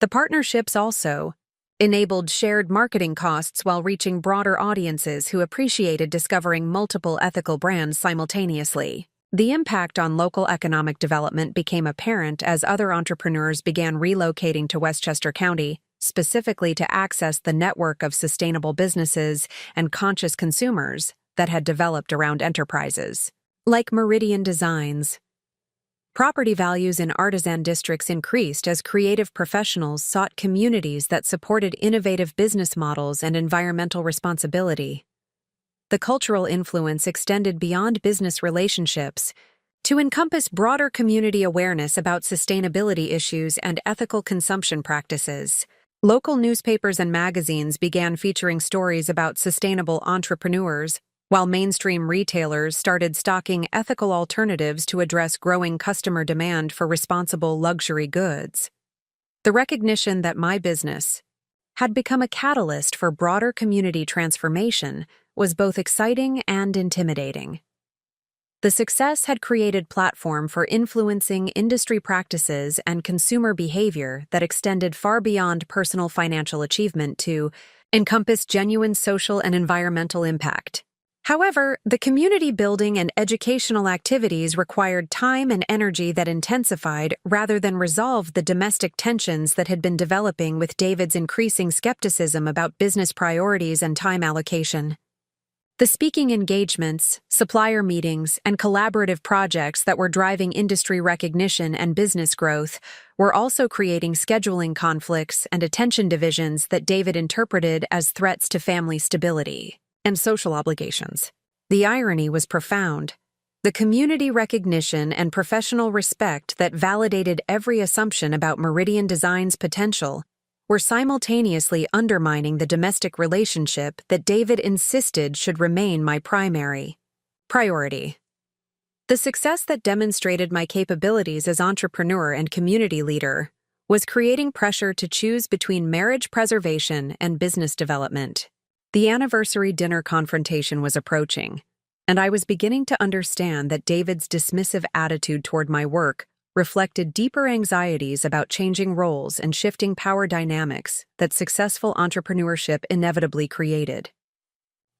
The partnerships also enabled shared marketing costs while reaching broader audiences who appreciated discovering multiple ethical brands simultaneously. The impact on local economic development became apparent as other entrepreneurs began relocating to Westchester County, specifically to access the network of sustainable businesses and conscious consumers that had developed around enterprises. Like Meridian Designs, property values in artisan districts increased as creative professionals sought communities that supported innovative business models and environmental responsibility. The cultural influence extended beyond business relationships to encompass broader community awareness about sustainability issues and ethical consumption practices. Local newspapers and magazines began featuring stories about sustainable entrepreneurs, while mainstream retailers started stocking ethical alternatives to address growing customer demand for responsible luxury goods. The recognition that my business had become a catalyst for broader community transformation was both exciting and intimidating. The success had created platform for influencing industry practices and consumer behavior that extended far beyond personal financial achievement to encompass genuine social and environmental impact. However, the community building and educational activities required time and energy that intensified rather than resolved the domestic tensions that had been developing with David's increasing skepticism about business priorities and time allocation. The speaking engagements, supplier meetings, and collaborative projects that were driving industry recognition and business growth were also creating scheduling conflicts and attention divisions that David interpreted as threats to family stability and social obligations. The irony was profound. The community recognition and professional respect that validated every assumption about Meridian Design's potential were simultaneously undermining the domestic relationship that David insisted should remain my primary priority. The success that demonstrated my capabilities as entrepreneur and community leader was creating pressure to choose between marriage preservation and business development. The anniversary dinner confrontation was approaching, and I was beginning to understand that David's dismissive attitude toward my work reflected deeper anxieties about changing roles and shifting power dynamics that successful entrepreneurship inevitably created.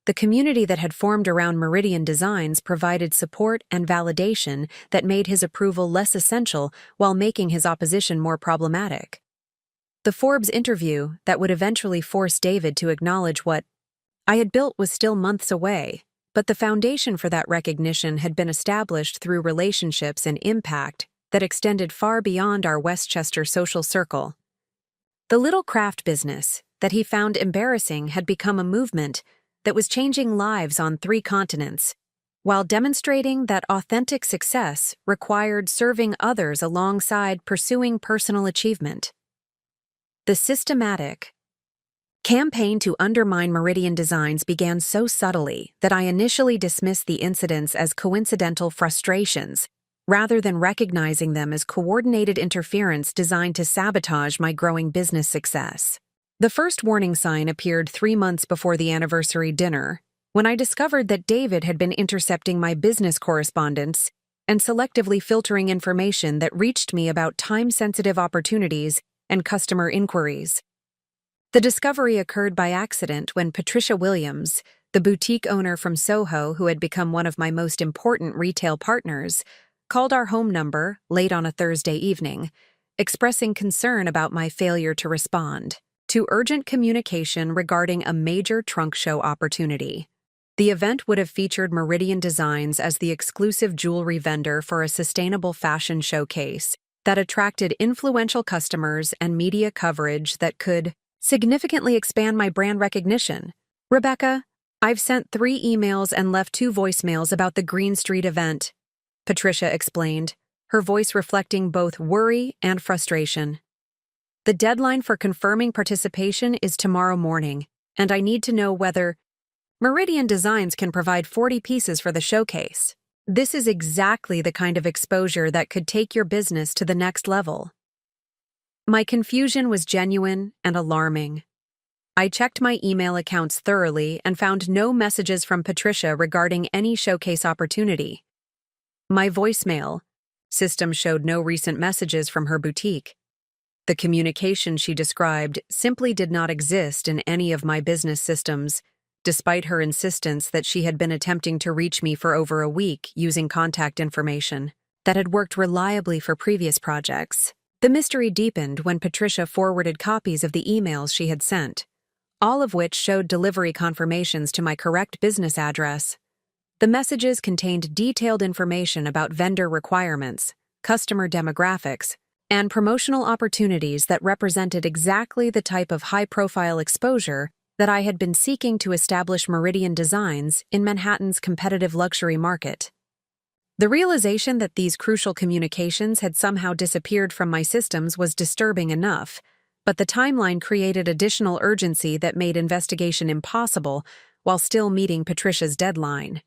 The community that had formed around Meridian Designs provided support and validation that made his approval less essential while making his opposition more problematic. The Forbes interview that would eventually force David to acknowledge what I had built was still months away, but the foundation for that recognition had been established through relationships and impact that extended far beyond our Westchester social circle. The little craft business that he found embarrassing had become a movement that was changing lives on 3 continents, while demonstrating that authentic success required serving others alongside pursuing personal achievement. The systematic campaign to undermine Meridian Designs began so subtly that I initially dismissed the incidents as coincidental frustrations, rather than recognizing them as coordinated interference designed to sabotage my growing business success. The first warning sign appeared 3 months before the anniversary dinner, when I discovered that David had been intercepting my business correspondence and selectively filtering information that reached me about time-sensitive opportunities and customer inquiries. The discovery occurred by accident when Patricia Williams, the boutique owner from Soho who had become one of my most important retail partners, called our home number late on a Thursday evening, expressing concern about my failure to respond to urgent communication regarding a major trunk show opportunity. The event would have featured Meridian Designs as the exclusive jewelry vendor for a sustainable fashion showcase that attracted influential customers and media coverage that could significantly expand my brand recognition. Rebecca, I've sent 3 emails and left 2 voicemails about the Green Street event, Patricia explained, her voice reflecting both worry and frustration. The deadline for confirming participation is tomorrow morning, and I need to know whether Meridian Designs can provide 40 pieces for the showcase. This is exactly the kind of exposure that could take your business to the next level. My confusion was genuine and alarming. I checked my email accounts thoroughly and found no messages from Patricia regarding any showcase opportunity. My voicemail system showed no recent messages from her boutique. The communication she described simply did not exist in any of my business systems, despite her insistence that she had been attempting to reach me for over a week using contact information that had worked reliably for previous projects. The mystery deepened when Patricia forwarded copies of the emails she had sent, all of which showed delivery confirmations to my correct business address. The messages contained detailed information about vendor requirements, customer demographics, and promotional opportunities that represented exactly the type of high-profile exposure that I had been seeking to establish Meridian Designs in Manhattan's competitive luxury market. The realization that these crucial communications had somehow disappeared from my systems was disturbing enough, but the timeline created additional urgency that made investigation impossible while still meeting Patricia's deadline.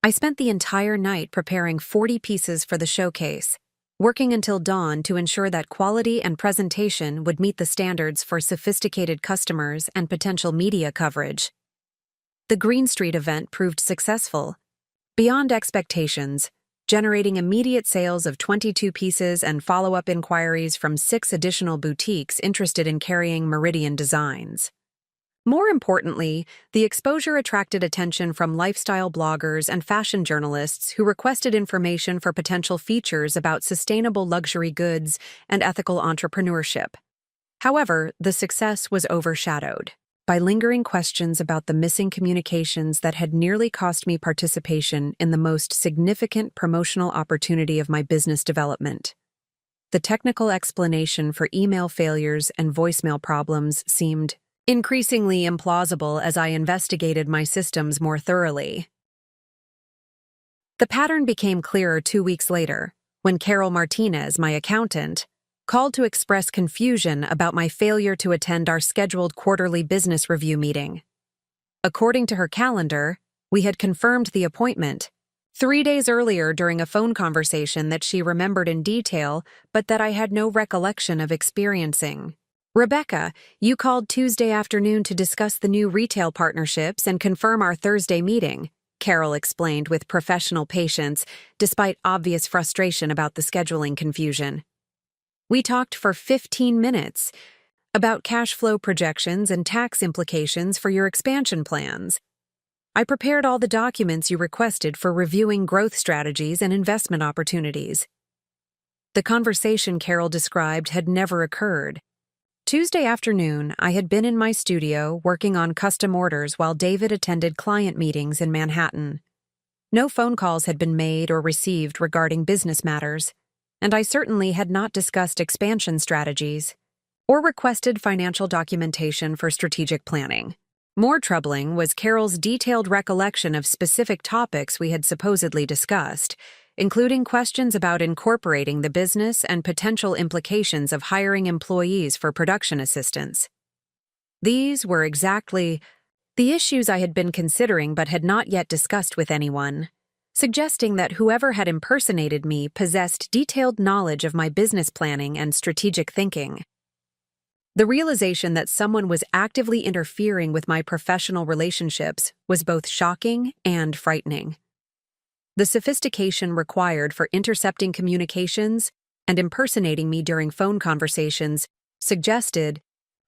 I spent the entire night preparing 40 pieces for the showcase, working until dawn to ensure that quality and presentation would meet the standards for sophisticated customers and potential media coverage. The Green Street event proved successful, beyond expectations, generating immediate sales of 22 pieces and follow-up inquiries from 6 additional boutiques interested in carrying Meridian Designs. More importantly, the exposure attracted attention from lifestyle bloggers and fashion journalists who requested information for potential features about sustainable luxury goods and ethical entrepreneurship. However, the success was overshadowed by lingering questions about the missing communications that had nearly cost me participation in the most significant promotional opportunity of my business development. The technical explanation for email failures and voicemail problems seemed increasingly implausible as I investigated my systems more thoroughly. The pattern became clearer 2 weeks later, when Carol Martinez, my accountant, called to express confusion about my failure to attend our scheduled quarterly business review meeting. According to her calendar, we had confirmed the appointment 3 days earlier during a phone conversation that she remembered in detail, but that I had no recollection of experiencing. "Rebecca, you called Tuesday afternoon to discuss the new retail partnerships and confirm our Thursday meeting," Carol explained with professional patience, despite obvious frustration about the scheduling confusion. "We talked for 15 minutes about cash flow projections and tax implications for your expansion plans. I prepared all the documents you requested for reviewing growth strategies and investment opportunities." The conversation Carol described had never occurred. Tuesday afternoon, I had been in my studio working on custom orders while David attended client meetings in Manhattan. No phone calls had been made or received regarding business matters, and I certainly had not discussed expansion strategies or requested financial documentation for strategic planning. More troubling was Carol's detailed recollection of specific topics we had supposedly discussed, including questions about incorporating the business and potential implications of hiring employees for production assistance. These were exactly the issues I had been considering but had not yet discussed with anyone, suggesting that whoever had impersonated me possessed detailed knowledge of my business planning and strategic thinking. The realization that someone was actively interfering with my professional relationships was both shocking and frightening. The sophistication required for intercepting communications and impersonating me during phone conversations suggested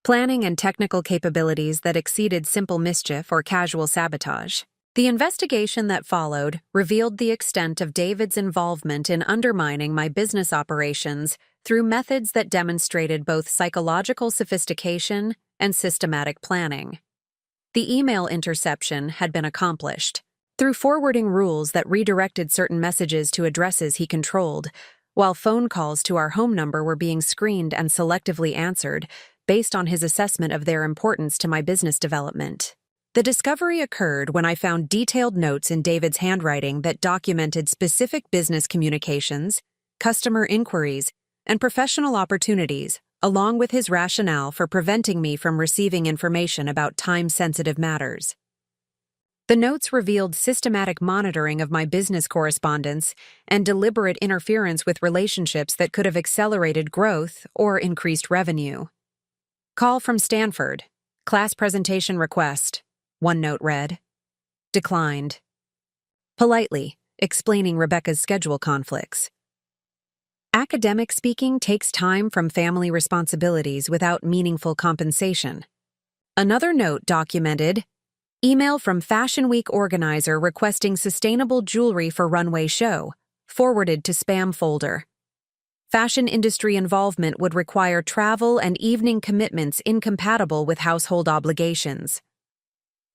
planning and technical capabilities that exceeded simple mischief or casual sabotage. The investigation that followed revealed the extent of David's involvement in undermining my business operations through methods that demonstrated both psychological sophistication and systematic planning. The email interception had been accomplished through forwarding rules that redirected certain messages to addresses he controlled, while phone calls to our home number were being screened and selectively answered based on his assessment of their importance to my business development. The discovery occurred when I found detailed notes in David's handwriting that documented specific business communications, customer inquiries, and professional opportunities, along with his rationale for preventing me from receiving information about time-sensitive matters. The notes revealed systematic monitoring of my business correspondence and deliberate interference with relationships that could have accelerated growth or increased revenue. "Call from Stanford. Class presentation request," one note read. "Declined." Politely, explaining Rebecca's schedule conflicts. Academic speaking takes time from family responsibilities without meaningful compensation. Another note documented email from Fashion Week organizer requesting sustainable jewelry for runway show, forwarded to spam folder. Fashion industry involvement would require travel and evening commitments incompatible with household obligations.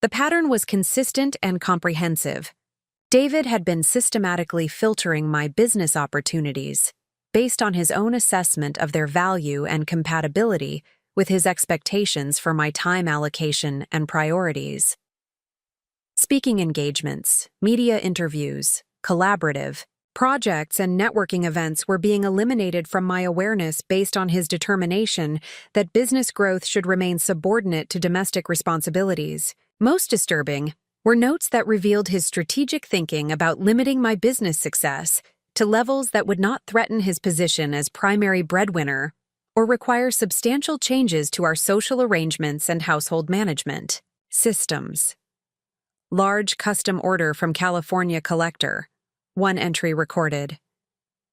The pattern was consistent and comprehensive. David had been systematically filtering my business opportunities based on his own assessment of their value and compatibility with his expectations for my time allocation and priorities. Speaking engagements, media interviews, collaborative projects, and networking events were being eliminated from my awareness based on his determination that business growth should remain subordinate to domestic responsibilities. Most disturbing were notes that revealed his strategic thinking about limiting my business success to levels that would not threaten his position as primary breadwinner or require substantial changes to our social arrangements and household management systems. Large custom order from California collector. One entry recorded.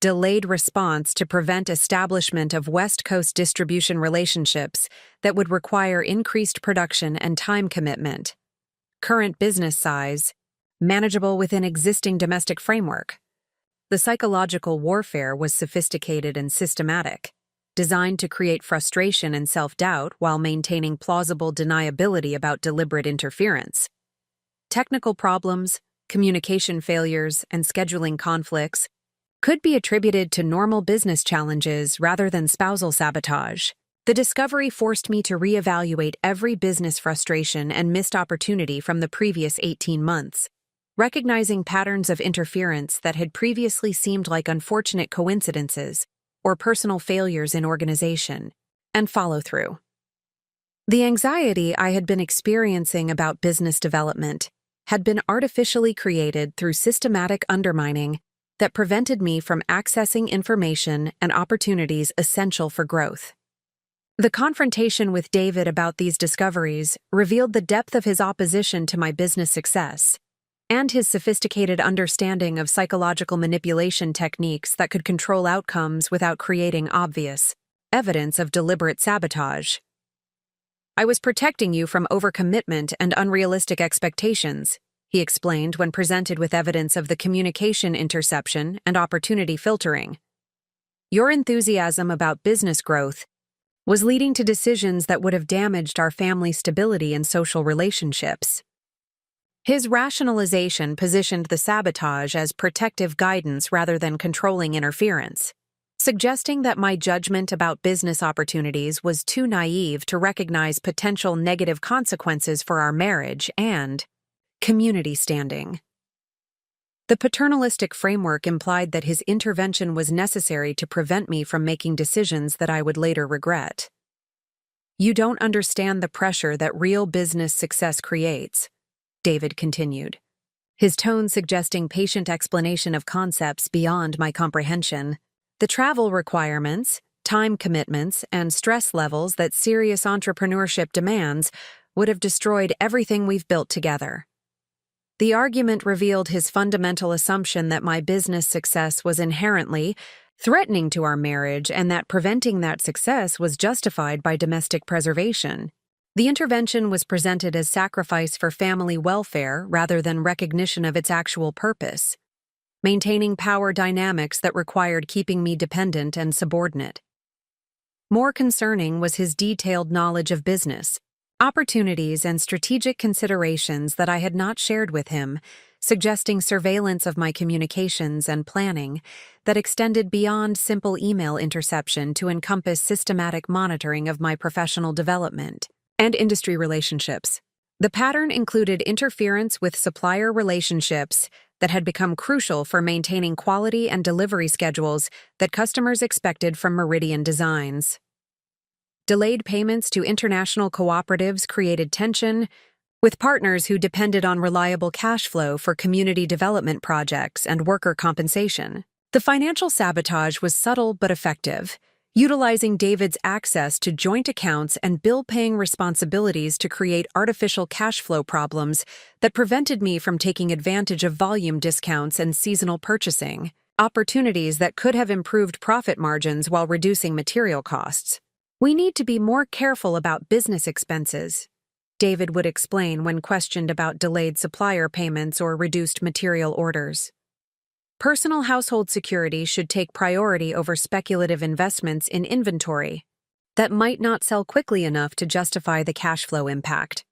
Delayed response to prevent establishment of West Coast distribution relationships that would require increased production and time commitment. Current business size, manageable within existing domestic framework. The psychological warfare was sophisticated and systematic, designed to create frustration and self-doubt while maintaining plausible deniability about deliberate interference. Technical problems, communication failures, and scheduling conflicts could be attributed to normal business challenges rather than spousal sabotage. The discovery forced me to reevaluate every business frustration and missed opportunity from the previous 18 months, recognizing patterns of interference that had previously seemed like unfortunate coincidences or personal failures in organization and follow-through. The anxiety I had been experiencing about business development had been artificially created through systematic undermining that prevented me from accessing information and opportunities essential for growth. The confrontation with David about these discoveries revealed the depth of his opposition to my business success and his sophisticated understanding of psychological manipulation techniques that could control outcomes without creating obvious evidence of deliberate sabotage. "I was protecting you from overcommitment and unrealistic expectations," he explained when presented with evidence of the communication interception and opportunity filtering. "Your enthusiasm about business growth was leading to decisions that would have damaged our family stability and social relationships." His rationalization positioned the sabotage as protective guidance rather than controlling interference, suggesting that my judgment about business opportunities was too naive to recognize potential negative consequences for our marriage and community standing. The paternalistic framework implied that his intervention was necessary to prevent me from making decisions that I would later regret. "You don't understand the pressure that real business success creates," David continued, his tone suggesting patient explanation of concepts beyond my comprehension. "The travel requirements, time commitments, and stress levels that serious entrepreneurship demands would have destroyed everything we've built together." The argument revealed his fundamental assumption that my business success was inherently threatening to our marriage and that preventing that success was justified by domestic preservation. The intervention was presented as sacrifice for family welfare rather than recognition of its actual purpose, maintaining power dynamics that required keeping me dependent and subordinate. More concerning was his detailed knowledge of business, opportunities, and strategic considerations that I had not shared with him, suggesting surveillance of my communications and planning that extended beyond simple email interception to encompass systematic monitoring of my professional development and industry relationships. The pattern included interference with supplier relationships that had become crucial for maintaining quality and delivery schedules that customers expected from Meridian Designs. Delayed payments to international cooperatives created tension, with partners who depended on reliable cash flow for community development projects and worker compensation. The financial sabotage was subtle but effective, utilizing David's access to joint accounts and bill-paying responsibilities to create artificial cash flow problems that prevented me from taking advantage of volume discounts and seasonal purchasing, opportunities that could have improved profit margins while reducing material costs. "We need to be more careful about business expenses," David would explain when questioned about delayed supplier payments or reduced material orders. "Personal household security should take priority over speculative investments in inventory that might not sell quickly enough to justify the cash flow impact."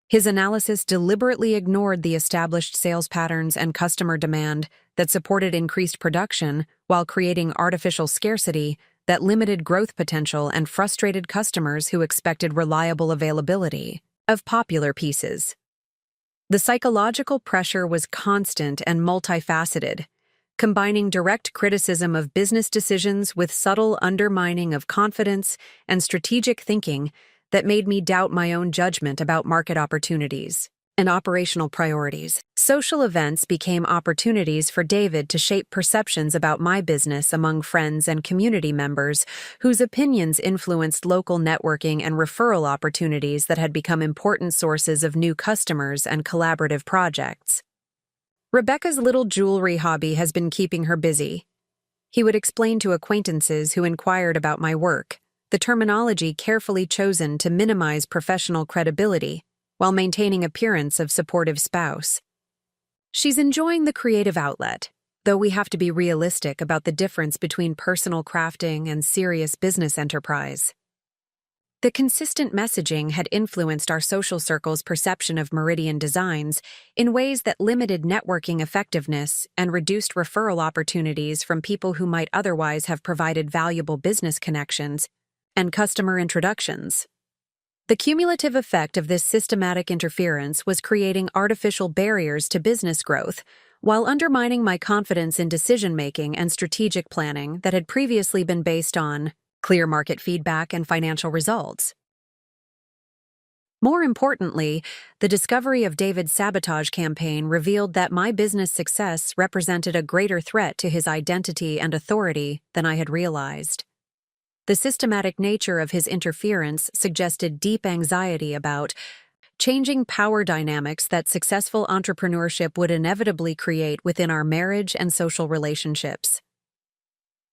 His analysis deliberately ignored the established sales patterns and customer demand that supported increased production while creating artificial scarcity that limited growth potential and frustrated customers who expected reliable availability of popular pieces. The psychological pressure was constant and multifaceted, combining direct criticism of business decisions with subtle undermining of confidence and strategic thinking that made me doubt my own judgment about market opportunities and operational priorities. Social events became opportunities for David to shape perceptions about my business among friends and community members whose opinions influenced local networking and referral opportunities that had become important sources of new customers and collaborative projects. Rebecca's little jewelry hobby has been keeping her busy. He would explain to acquaintances who inquired about my work, the terminology carefully chosen to minimize professional credibility while maintaining appearance of supportive spouse. She's enjoying the creative outlet, though we have to be realistic about the difference between personal crafting and serious business enterprise. The consistent messaging had influenced our social circle's perception of Meridian Designs in ways that limited networking effectiveness and reduced referral opportunities from people who might otherwise have provided valuable business connections and customer introductions. The cumulative effect of this systematic interference was creating artificial barriers to business growth, while undermining my confidence in decision-making and strategic planning that had previously been based on clear market feedback and financial results. More importantly, the discovery of David's sabotage campaign revealed that my business success represented a greater threat to his identity and authority than I had realized. The systematic nature of his interference suggested deep anxiety about changing power dynamics that successful entrepreneurship would inevitably create within our marriage and social relationships.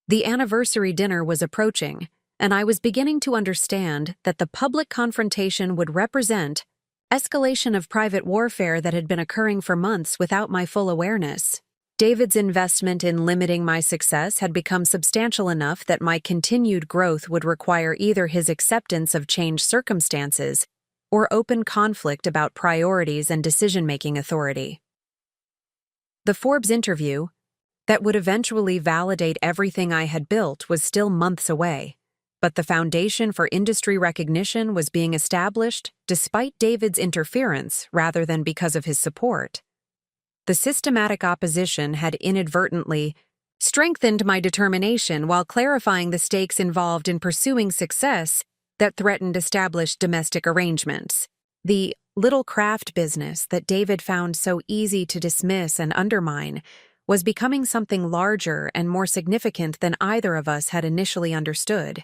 The anniversary dinner was approaching, and I was beginning to understand that the public confrontation would represent escalation of private warfare that had been occurring for months without my full awareness. David's investment in limiting my success had become substantial enough that my continued growth would require either his acceptance of changed circumstances or open conflict about priorities and decision-making authority. The Forbes interview, that would eventually validate everything I had built, was still months away, but the foundation for industry recognition was being established despite David's interference rather than because of his support. The systematic opposition had inadvertently strengthened my determination while clarifying the stakes involved in pursuing success that threatened established domestic arrangements. The little craft business that David found so easy to dismiss and undermine was becoming something larger and more significant than either of us had initially understood,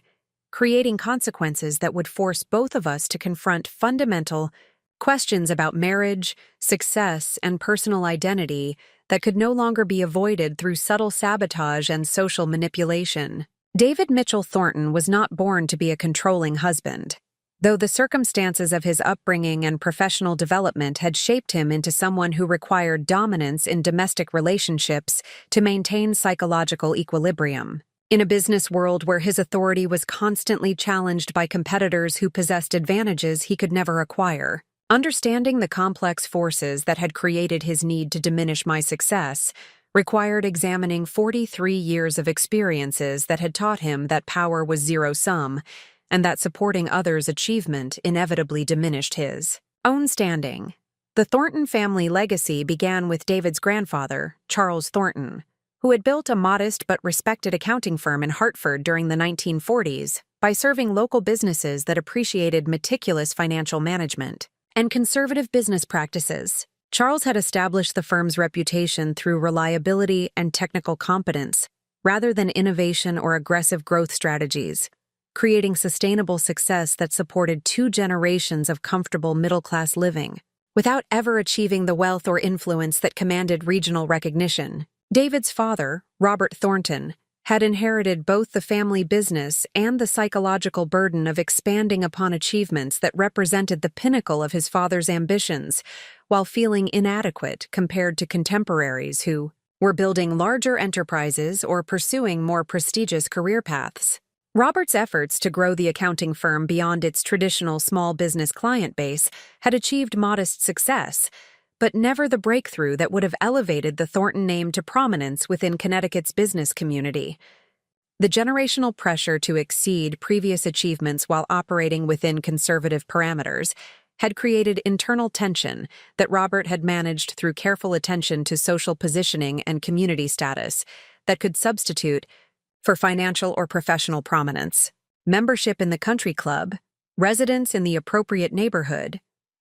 creating consequences that would force both of us to confront fundamental questions about marriage, success, and personal identity that could no longer be avoided through subtle sabotage and social manipulation. David Mitchell Thornton was not born to be a controlling husband, though the circumstances of his upbringing and professional development had shaped him into someone who required dominance in domestic relationships to maintain psychological equilibrium. In a business world where his authority was constantly challenged by competitors who possessed advantages he could never acquire, understanding the complex forces that had created his need to diminish my success required examining 43 years of experiences that had taught him that power was zero-sum and that supporting others' achievement inevitably diminished his own standing. The Thornton family legacy began with David's grandfather, Charles Thornton, who had built a modest but respected accounting firm in Hartford during the 1940s by serving local businesses that appreciated meticulous financial management and conservative business practices. Charles had established the firm's reputation through reliability and technical competence, rather than innovation or aggressive growth strategies, creating sustainable success that supported 2 generations of comfortable middle-class living, without ever achieving the wealth or influence that commanded regional recognition. David's father, Robert Thornton, had inherited both the family business and the psychological burden of expanding upon achievements that represented the pinnacle of his father's ambitions, while feeling inadequate compared to contemporaries who were building larger enterprises or pursuing more prestigious career paths. Robert's efforts to grow the accounting firm beyond its traditional small business client base had achieved modest success, but never the breakthrough that would have elevated the Thornton name to prominence within Connecticut's business community. The generational pressure to exceed previous achievements while operating within conservative parameters had created internal tension that Robert had managed through careful attention to social positioning and community status that could substitute for financial or professional prominence. Membership in the country club, residence in the appropriate neighborhood,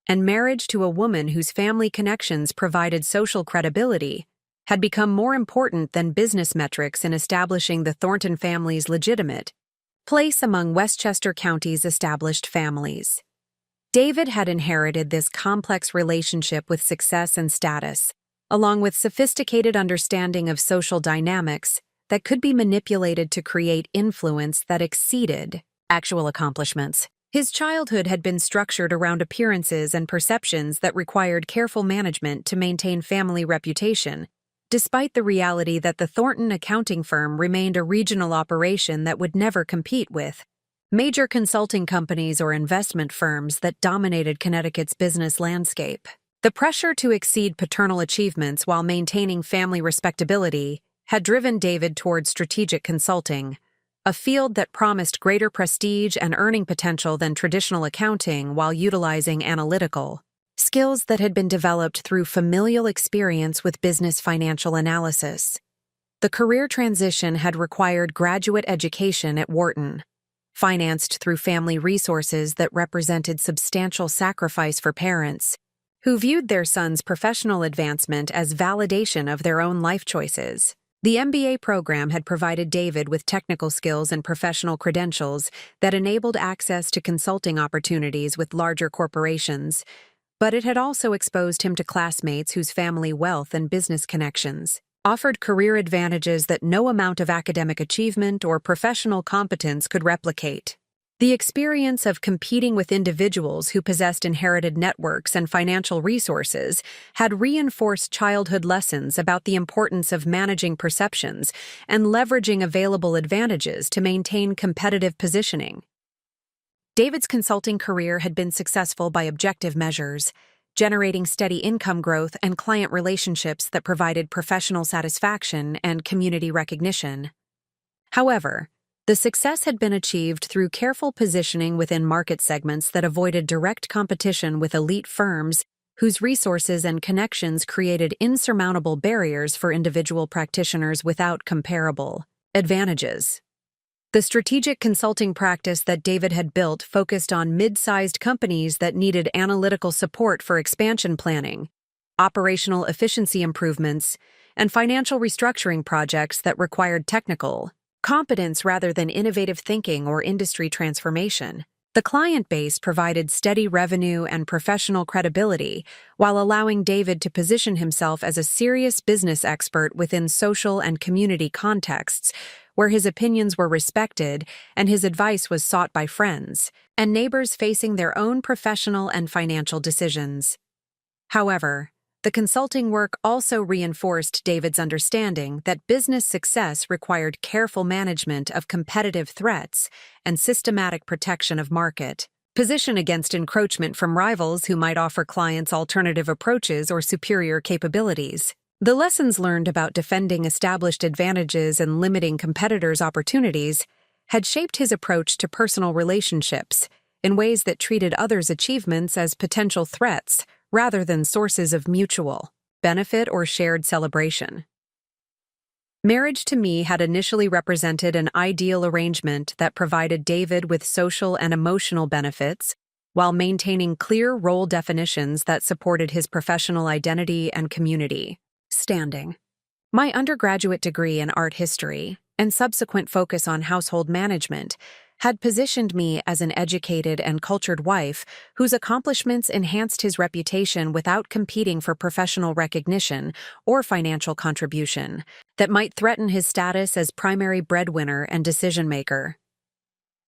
and marriage to a woman whose family connections provided social credibility had become more important than business metrics in establishing the Thornton family's legitimate place among Westchester County's established families. David had inherited this complex relationship with success and status, along with sophisticated understanding of social dynamics that could be manipulated to create influence that exceeded actual accomplishments. His childhood had been structured around appearances and perceptions that required careful management to maintain family reputation, despite the reality that the Thornton accounting firm remained a regional operation that would never compete with major consulting companies or investment firms that dominated Connecticut's business landscape. The pressure to exceed paternal achievements while maintaining family respectability had driven David toward strategic consulting, a field that promised greater prestige and earning potential than traditional accounting while utilizing analytical skills that had been developed through familial experience with business financial analysis. The career transition had required graduate education at Wharton, financed through family resources that represented substantial sacrifice for parents, who viewed their son's professional advancement as validation of their own life choices. The MBA program had provided David with technical skills and professional credentials that enabled access to consulting opportunities with larger corporations, but it had also exposed him to classmates whose family wealth and business connections offered career advantages that no amount of academic achievement or professional competence could replicate. The experience of competing with individuals who possessed inherited networks and financial resources had reinforced childhood lessons about the importance of managing perceptions and leveraging available advantages to maintain competitive positioning. David's consulting career had been successful by objective measures, generating steady income growth and client relationships that provided professional satisfaction and community recognition. However, the success had been achieved through careful positioning within market segments that avoided direct competition with elite firms whose resources and connections created insurmountable barriers for individual practitioners without comparable advantages. The strategic consulting practice that David had built focused on mid-sized companies that needed analytical support for expansion planning, operational efficiency improvements, and financial restructuring projects that required technical competence rather than innovative thinking or industry transformation. The client base provided steady revenue and professional credibility while allowing David to position himself as a serious business expert within social and community contexts where his opinions were respected and his advice was sought by friends and neighbors facing their own professional and financial decisions. However, the consulting work also reinforced David's understanding that business success required careful management of competitive threats and systematic protection of market position against encroachment from rivals who might offer clients alternative approaches or superior capabilities. The lessons learned about defending established advantages and limiting competitors' opportunities had shaped his approach to personal relationships in ways that treated others' achievements as potential threats rather than sources of mutual benefit or shared celebration. Marriage to me had initially represented an ideal arrangement that provided David with social and emotional benefits while maintaining clear role definitions that supported his professional identity and community standing. My undergraduate degree in art history and subsequent focus on household management had positioned me as an educated and cultured wife whose accomplishments enhanced his reputation without competing for professional recognition or financial contribution that might threaten his status as primary breadwinner and decision-maker.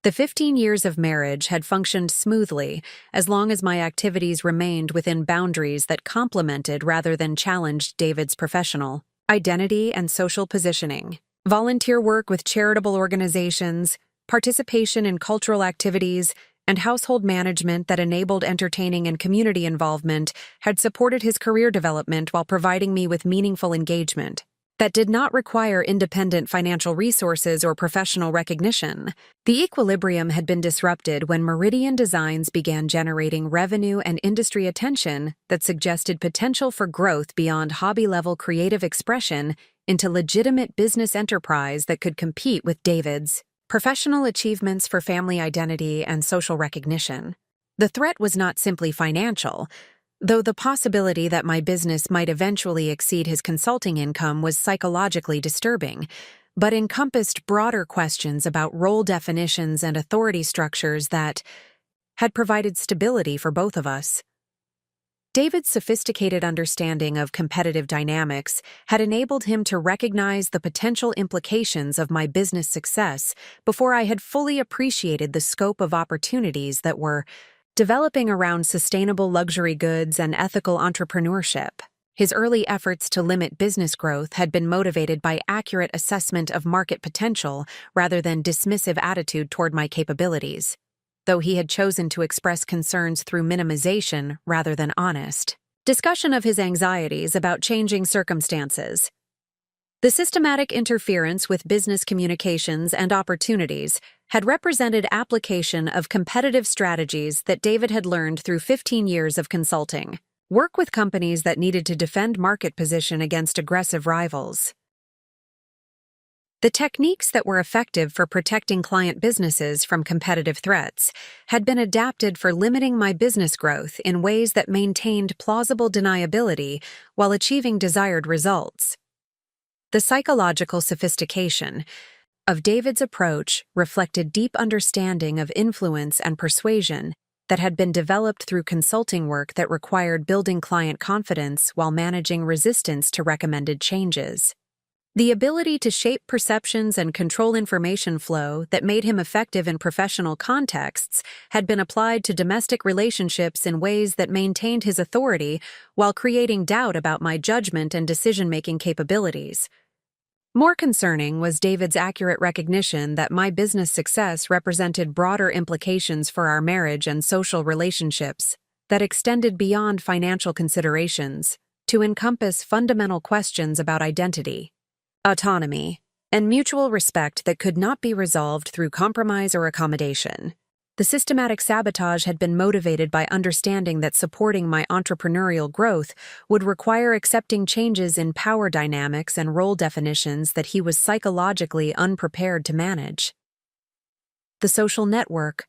The 15 years of marriage had functioned smoothly as long as my activities remained within boundaries that complemented rather than challenged David's professional identity and social positioning. Volunteer work with charitable organizations, participation in cultural activities, and household management that enabled entertaining and community involvement had supported his career development while providing me with meaningful engagement that did not require independent financial resources or professional recognition. The equilibrium had been disrupted when Meridian Designs began generating revenue and industry attention that suggested potential for growth beyond hobby-level creative expression into legitimate business enterprise that could compete with David's professional achievements for family identity and social recognition. The threat was not simply financial, though the possibility that my business might eventually exceed his consulting income was psychologically disturbing, but encompassed broader questions about role definitions and authority structures that had provided stability for both of us. David's sophisticated understanding of competitive dynamics had enabled him to recognize the potential implications of my business success before I had fully appreciated the scope of opportunities that were developing around sustainable luxury goods and ethical entrepreneurship. His early efforts to limit business growth had been motivated by accurate assessment of market potential rather than dismissive attitude toward my capabilities, though he had chosen to express concerns through minimization rather than honest discussion of his anxieties about changing circumstances. The systematic interference with business communications and opportunities had represented application of competitive strategies that David had learned through 15 years of consulting. Work with companies that needed to defend market position against aggressive rivals. The techniques that were effective for protecting client businesses from competitive threats had been adapted for limiting my business growth in ways that maintained plausible deniability while achieving desired results. The psychological sophistication of David's approach reflected deep understanding of influence and persuasion that had been developed through consulting work that required building client confidence while managing resistance to recommended changes. The ability to shape perceptions and control information flow that made him effective in professional contexts had been applied to domestic relationships in ways that maintained his authority while creating doubt about my judgment and decision-making capabilities. More concerning was David's accurate recognition that my business success represented broader implications for our marriage and social relationships that extended beyond financial considerations to encompass fundamental questions about identity, autonomy, and mutual respect that could not be resolved through compromise or accommodation. The systematic sabotage had been motivated by understanding that supporting my entrepreneurial growth would require accepting changes in power dynamics and role definitions that he was psychologically unprepared to manage. The social network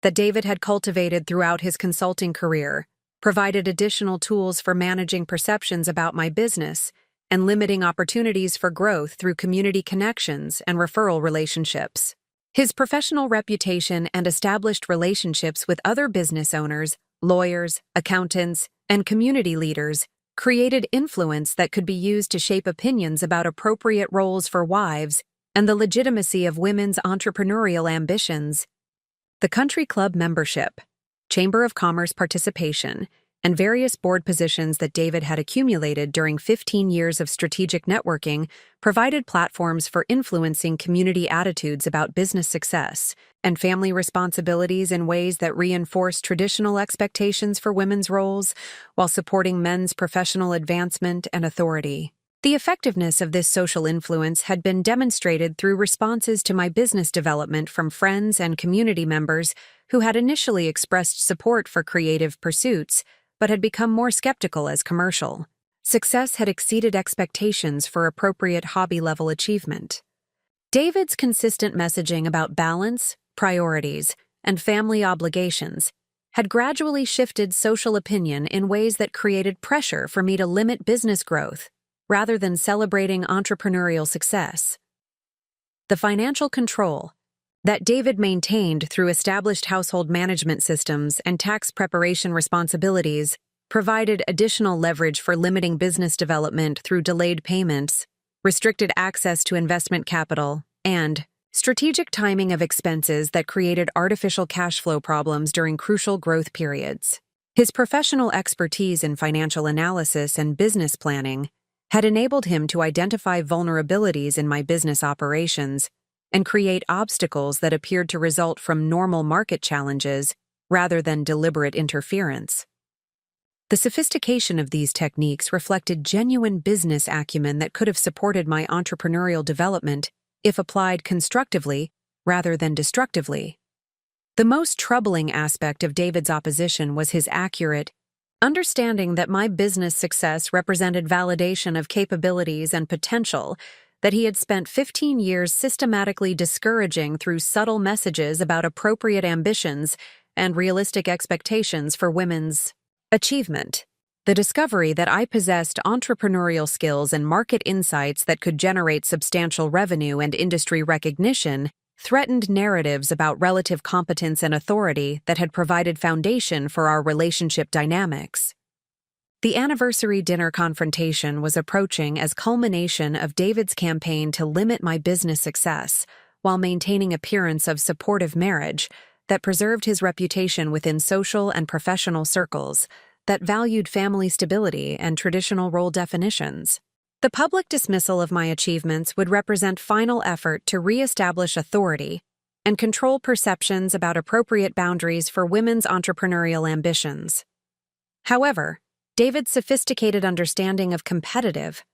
that David had cultivated throughout his consulting career provided additional tools for managing perceptions about my business and limiting opportunities for growth through community connections and referral relationships. His professional reputation and established relationships with other business owners, lawyers, accountants, and community leaders created influence that could be used to shape opinions about appropriate roles for wives and the legitimacy of women's entrepreneurial ambitions. The country club membership, Chamber of Commerce participation, and various board positions that David had accumulated during 15 years of strategic networking provided platforms for influencing community attitudes about business success and family responsibilities in ways that reinforced traditional expectations for women's roles while supporting men's professional advancement and authority. The effectiveness of this social influence had been demonstrated through responses to my business development from friends and community members who had initially expressed support for creative pursuits but had become more skeptical as commercial. Success had exceeded expectations for appropriate hobby-level achievement. David's consistent messaging about balance, priorities, and family obligations had gradually shifted social opinion in ways that created pressure for me to limit business growth rather than celebrating entrepreneurial success. The financial control that David maintained through established household management systems and tax preparation responsibilities provided additional leverage for limiting business development through delayed payments, restricted access to investment capital, and strategic timing of expenses that created artificial cash flow problems during crucial growth periods. His professional expertise in financial analysis and business planning had enabled him to identify vulnerabilities in my business operations and create obstacles that appeared to result from normal market challenges rather than deliberate interference. The sophistication of these techniques reflected genuine business acumen that could have supported my entrepreneurial development if applied constructively rather than destructively. The most troubling aspect of David's opposition was his accurate understanding that my business success represented validation of capabilities and potential that he had spent 15 years systematically discouraging through subtle messages about appropriate ambitions and realistic expectations for women's achievement. The discovery that I possessed entrepreneurial skills and market insights that could generate substantial revenue and industry recognition threatened narratives about relative competence and authority that had provided foundation for our relationship dynamics. The anniversary dinner confrontation was approaching as culmination of David's campaign to limit my business success while maintaining appearance of supportive marriage that preserved his reputation within social and professional circles that valued family stability and traditional role definitions. The public dismissal of my achievements would represent final effort to reestablish authority and control perceptions about appropriate boundaries for women's entrepreneurial ambitions. However, David's sophisticated understanding of competitive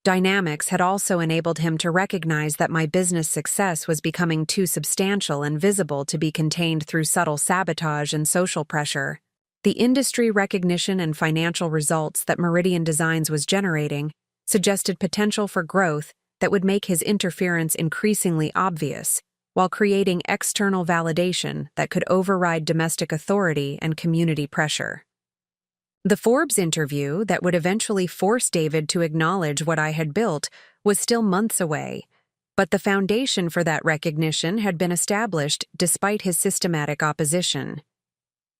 dynamics had also enabled him to recognize that my business success was becoming too substantial and visible to be contained through subtle sabotage and social pressure. The industry recognition and financial results that Meridian Designs was generating suggested potential for growth that would make his interference increasingly obvious, while creating external validation that could override domestic authority and community pressure. The Forbes interview that would eventually force David to acknowledge what I had built was still months away, but the foundation for that recognition had been established despite his systematic opposition.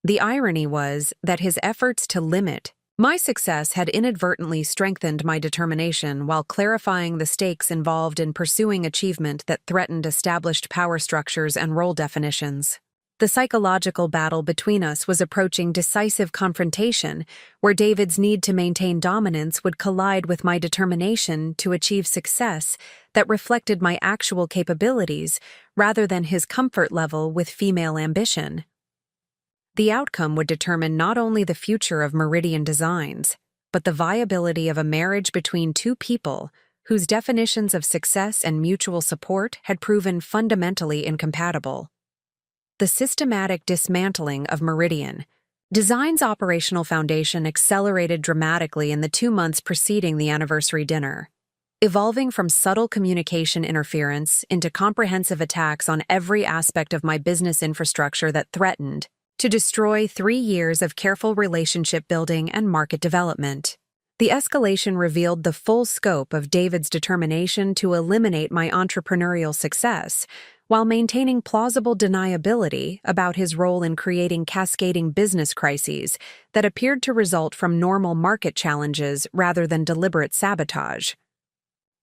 The irony was that his efforts to limit my success had inadvertently strengthened my determination while clarifying the stakes involved in pursuing achievement that threatened established power structures and role definitions. The psychological battle between us was approaching decisive confrontation, where David's need to maintain dominance would collide with my determination to achieve success that reflected my actual capabilities rather than his comfort level with female ambition. The outcome would determine not only the future of Meridian Designs, but the viability of a marriage between two people whose definitions of success and mutual support had proven fundamentally incompatible. The systematic dismantling of Meridian Designs' operational foundation accelerated dramatically in the 2 months preceding the anniversary dinner, evolving from subtle communication interference into comprehensive attacks on every aspect of my business infrastructure that threatened to destroy 3 years of careful relationship building and market development. The escalation revealed the full scope of David's determination to eliminate my entrepreneurial success, while maintaining plausible deniability about his role in creating cascading business crises that appeared to result from normal market challenges rather than deliberate sabotage.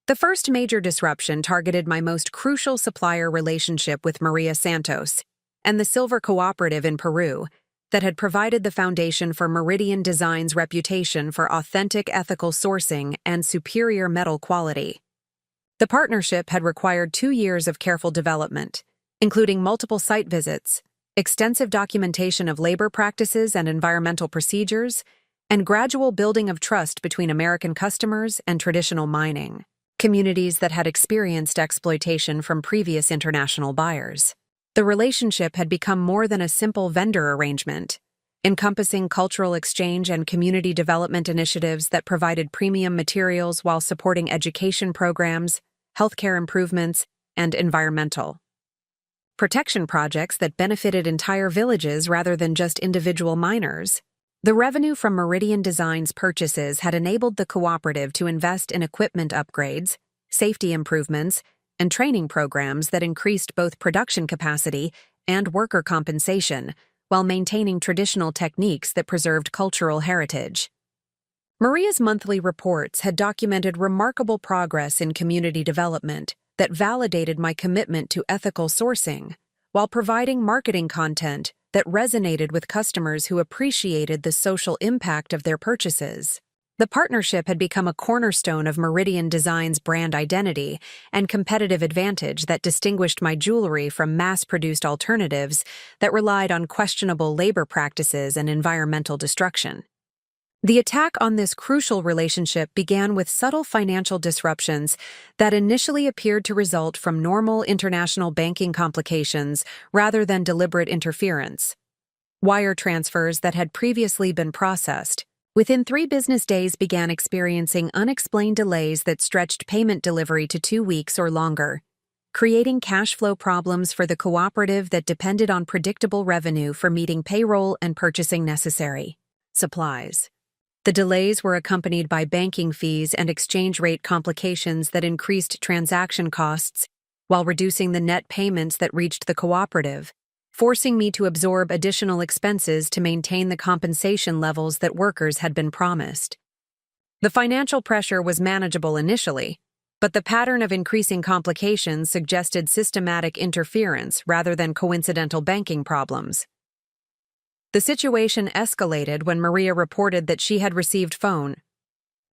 The first major disruption targeted my most crucial supplier relationship with Maria Santos and the silver cooperative in Peru that had provided the foundation for Meridian Designs' reputation for authentic ethical sourcing and superior metal quality. The partnership had required 2 years of careful development, including multiple site visits, extensive documentation of labor practices and environmental procedures, and gradual building of trust between American customers and traditional mining communities that had experienced exploitation from previous international buyers. The relationship had become more than a simple vendor arrangement, encompassing cultural exchange and community development initiatives that provided premium materials while supporting education programs, healthcare improvements, and environmental protection projects that benefited entire villages rather than just individual miners. The revenue from Meridian Designs' purchases had enabled the cooperative to invest in equipment upgrades, safety improvements, and training programs that increased both production capacity and worker compensation, while maintaining traditional techniques that preserved cultural heritage. Maria's monthly reports had documented remarkable progress in community development that validated my commitment to ethical sourcing, while providing marketing content that resonated with customers who appreciated the social impact of their purchases. The partnership had become a cornerstone of Meridian Design's brand identity and competitive advantage that distinguished my jewelry from mass-produced alternatives that relied on questionable labor practices and environmental destruction. The attack on this crucial relationship began with subtle financial disruptions that initially appeared to result from normal international banking complications rather than deliberate interference. Wire transfers that had previously been processed within 3 business days began experiencing unexplained delays that stretched payment delivery to 2 weeks or longer, creating cash flow problems for the cooperative that depended on predictable revenue for meeting payroll and purchasing necessary supplies. The delays were accompanied by banking fees and exchange rate complications that increased transaction costs while reducing the net payments that reached the cooperative, forcing me to absorb additional expenses to maintain the compensation levels that workers had been promised. The financial pressure was manageable initially, but the pattern of increasing complications suggested systematic interference rather than coincidental banking problems. The situation escalated when Maria reported that she had received phone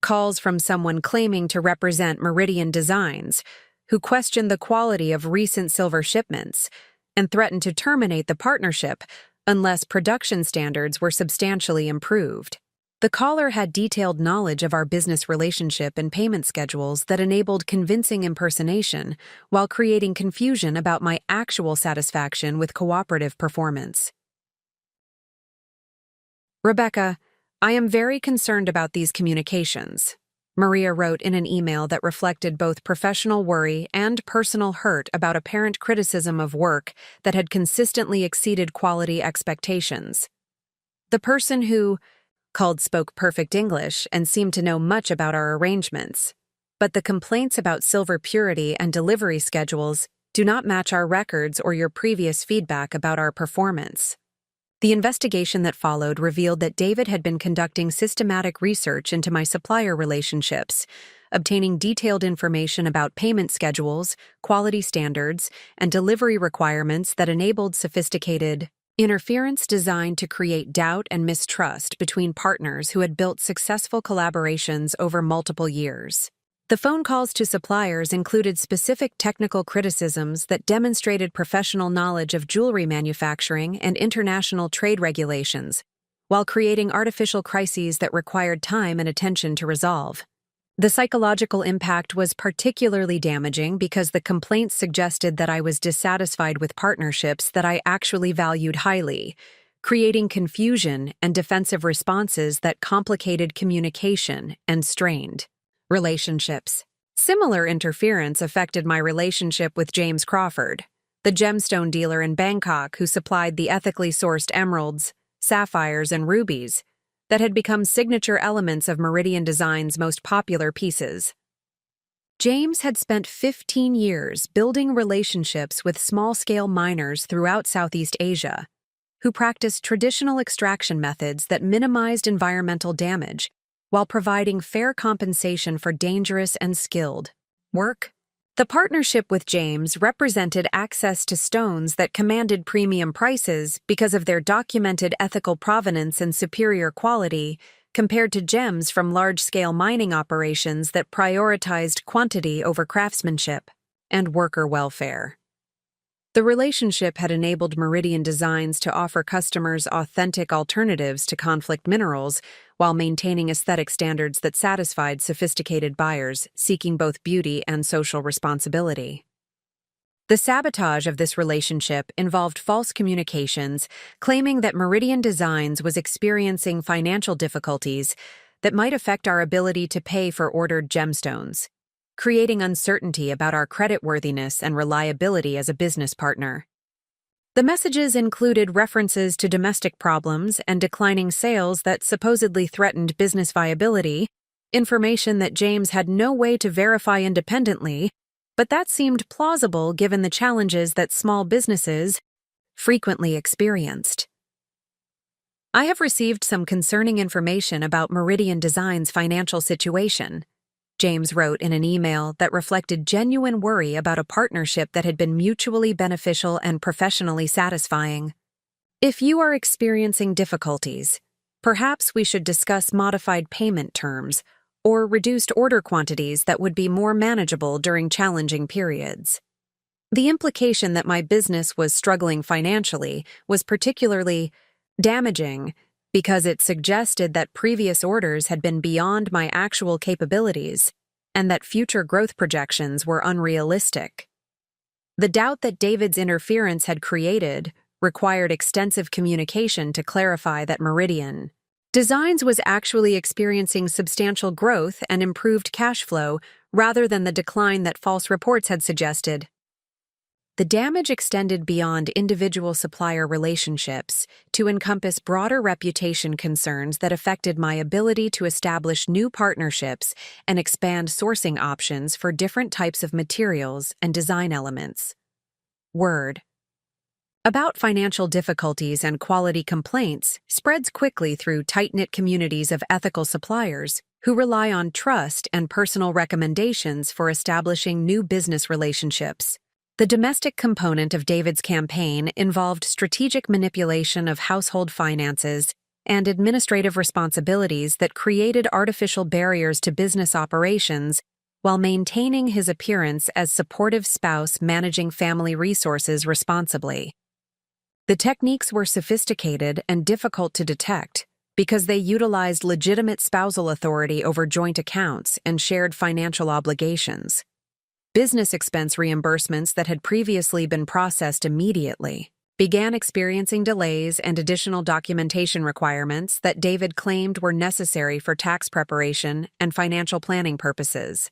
calls from someone claiming to represent Meridian Designs, who questioned the quality of recent silver shipments and threatened to terminate the partnership unless production standards were substantially improved. The caller had detailed knowledge of our business relationship and payment schedules that enabled convincing impersonation while creating confusion about my actual satisfaction with cooperative performance. Rebecca, I am very concerned about these communications, Maria wrote in an email that reflected both professional worry and personal hurt about apparent criticism of work that had consistently exceeded quality expectations. The person who called spoke perfect English and seemed to know much about our arrangements, but the complaints about silver purity and delivery schedules do not match our records or your previous feedback about our performance. The investigation that followed revealed that David had been conducting systematic research into my supplier relationships, obtaining detailed information about payment schedules, quality standards, and delivery requirements that enabled sophisticated interference designed to create doubt and mistrust between partners who had built successful collaborations over multiple years. The phone calls to suppliers included specific technical criticisms that demonstrated professional knowledge of jewelry manufacturing and international trade regulations, while creating artificial crises that required time and attention to resolve. The psychological impact was particularly damaging because the complaints suggested that I was dissatisfied with partnerships that I actually valued highly, creating confusion and defensive responses that complicated communication and strained relationships. Similar interference affected my relationship with James Crawford, the gemstone dealer in Bangkok who supplied the ethically sourced emeralds, sapphires, and rubies that had become signature elements of Meridian Design's most popular pieces. James had spent 15 years building relationships with small-scale miners throughout Southeast Asia, who practiced traditional extraction methods that minimized environmental damage while providing fair compensation for dangerous and skilled work. The partnership with James represented access to stones that commanded premium prices because of their documented ethical provenance and superior quality compared to gems from large-scale mining operations that prioritized quantity over craftsmanship and worker welfare. The relationship had enabled Meridian Designs to offer customers authentic alternatives to conflict minerals while maintaining aesthetic standards that satisfied sophisticated buyers seeking both beauty and social responsibility. The sabotage of this relationship involved false communications claiming that Meridian Designs was experiencing financial difficulties that might affect our ability to pay for ordered gemstones, creating uncertainty about our creditworthiness and reliability as a business partner. The messages included references to domestic problems and declining sales that supposedly threatened business viability, information that James had no way to verify independently, but that seemed plausible given the challenges that small businesses frequently experienced. I have received some concerning information about Meridian Design's financial situation, James wrote in an email that reflected genuine worry about a partnership that had been mutually beneficial and professionally satisfying. If you are experiencing difficulties, Perhaps we should discuss modified payment terms or reduced order quantities that would be more manageable during challenging periods. The implication that my business was struggling financially was particularly damaging because it suggested that previous orders had been beyond my actual capabilities and that future growth projections were unrealistic. The doubt that David's interference had created required extensive communication to clarify that Meridian Designs was actually experiencing substantial growth and improved cash flow rather than the decline that false reports had suggested. The damage extended beyond individual supplier relationships to encompass broader reputation concerns that affected my ability to establish new partnerships and expand sourcing options for different types of materials and design elements. Word about financial difficulties and quality complaints spreads quickly through tight-knit communities of ethical suppliers who rely on trust and personal recommendations for establishing new business relationships. The domestic component of David's campaign involved strategic manipulation of household finances and administrative responsibilities that created artificial barriers to business operations while maintaining his appearance as supportive spouse managing family resources responsibly. The techniques were sophisticated and difficult to detect because they utilized legitimate spousal authority over joint accounts and shared financial obligations. Business expense reimbursements that had previously been processed immediately began experiencing delays and additional documentation requirements that David claimed were necessary for tax preparation and financial planning purposes.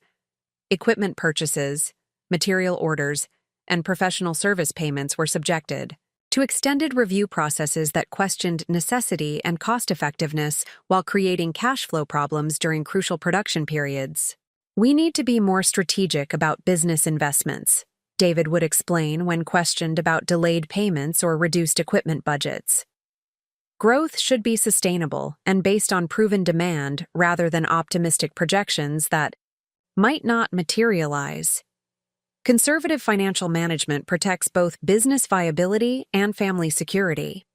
Equipment purchases, material orders, and professional service payments were subjected to extended review processes that questioned necessity and cost-effectiveness while creating cash flow problems during crucial production periods. We need to be more strategic about business investments, David would explain when questioned about delayed payments or reduced equipment budgets. Growth should be sustainable and based on proven demand rather than optimistic projections that might not materialize. Conservative financial management protects both business viability and family security.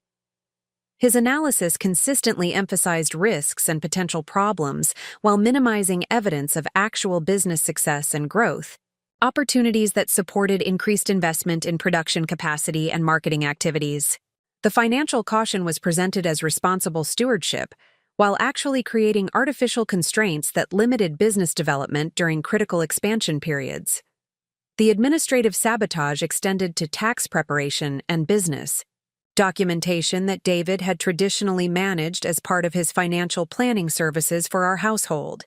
His analysis consistently emphasized risks and potential problems while minimizing evidence of actual business success and growth, opportunities that supported increased investment in production capacity and marketing activities. The financial caution was presented as responsible stewardship, while actually creating artificial constraints that limited business development during critical expansion periods. The administrative sabotage extended to tax preparation and business documentation that David had traditionally managed as part of his financial planning services for our household.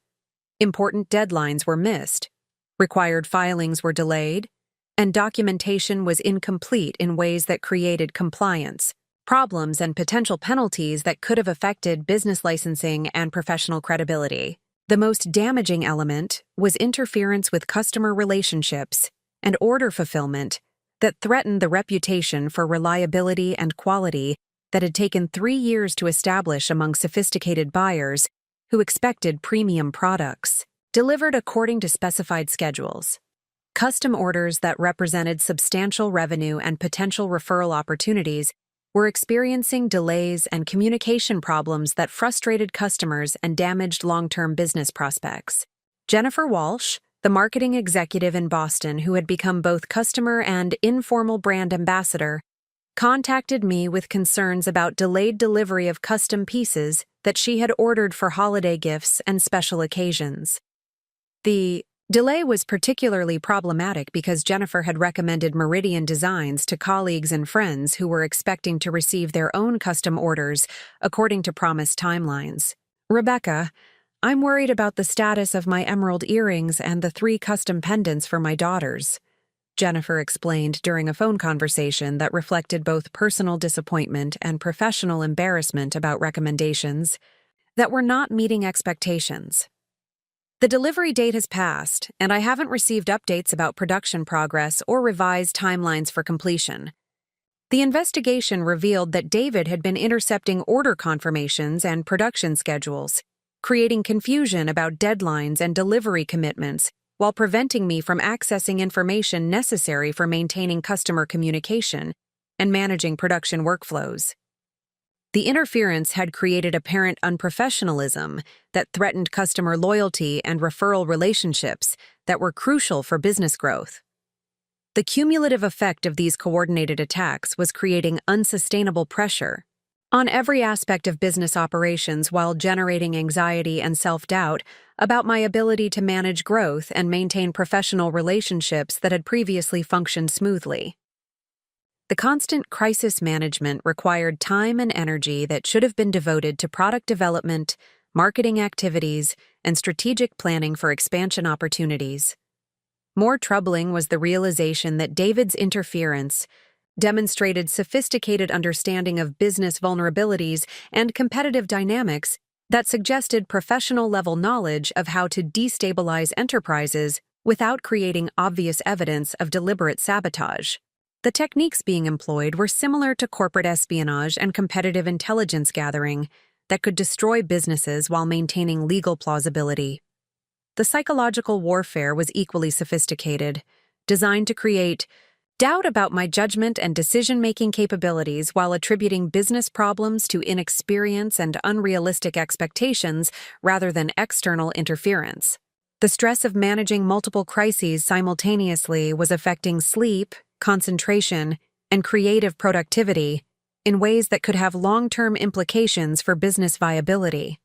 Important deadlines were missed, required filings were delayed, and documentation was incomplete in ways that created compliance problems and potential penalties that could have affected business licensing and professional credibility. The most damaging element was interference with customer relationships and order fulfillment that threatened the reputation for reliability and quality that had taken 3 years to establish among sophisticated buyers who expected premium products, delivered according to specified schedules. Custom orders that represented substantial revenue and potential referral opportunities were experiencing delays and communication problems that frustrated customers and damaged long-term business prospects. Jennifer Walsh, the marketing executive in Boston who had become both customer and informal brand ambassador, contacted me with concerns about delayed delivery of custom pieces that she had ordered for holiday gifts and special occasions. The delay was particularly problematic because Jennifer had recommended Meridian Designs to colleagues and friends who were expecting to receive their own custom orders according to promised timelines. "Rebecca, I'm worried about the status of my emerald earrings and the 3 custom pendants for my daughters," Jennifer explained during a phone conversation that reflected both personal disappointment and professional embarrassment about recommendations that were not meeting expectations. "The delivery date has passed, and I haven't received updates about production progress or revised timelines for completion." The investigation revealed that David had been intercepting order confirmations and production schedules, creating confusion about deadlines and delivery commitments while preventing me from accessing information necessary for maintaining customer communication and managing production workflows. The interference had created apparent unprofessionalism that threatened customer loyalty and referral relationships that were crucial for business growth. The cumulative effect of these coordinated attacks was creating unsustainable pressure on every aspect of business operations while generating anxiety and self-doubt about my ability to manage growth and maintain professional relationships that had previously functioned smoothly. The constant crisis management required time and energy that should have been devoted to product development, marketing activities, and strategic planning for expansion opportunities. More troubling was the realization that David's interference demonstrated sophisticated understanding of business vulnerabilities and competitive dynamics that suggested professional-level knowledge of how to destabilize enterprises without creating obvious evidence of deliberate sabotage. The techniques being employed were similar to corporate espionage and competitive intelligence gathering that could destroy businesses while maintaining legal plausibility. The psychological warfare was equally sophisticated, designed to create doubt about my judgment and decision-making capabilities while attributing business problems to inexperience and unrealistic expectations rather than external interference. The stress of managing multiple crises simultaneously was affecting sleep, concentration, and creative productivity in ways that could have long-term implications for business viability.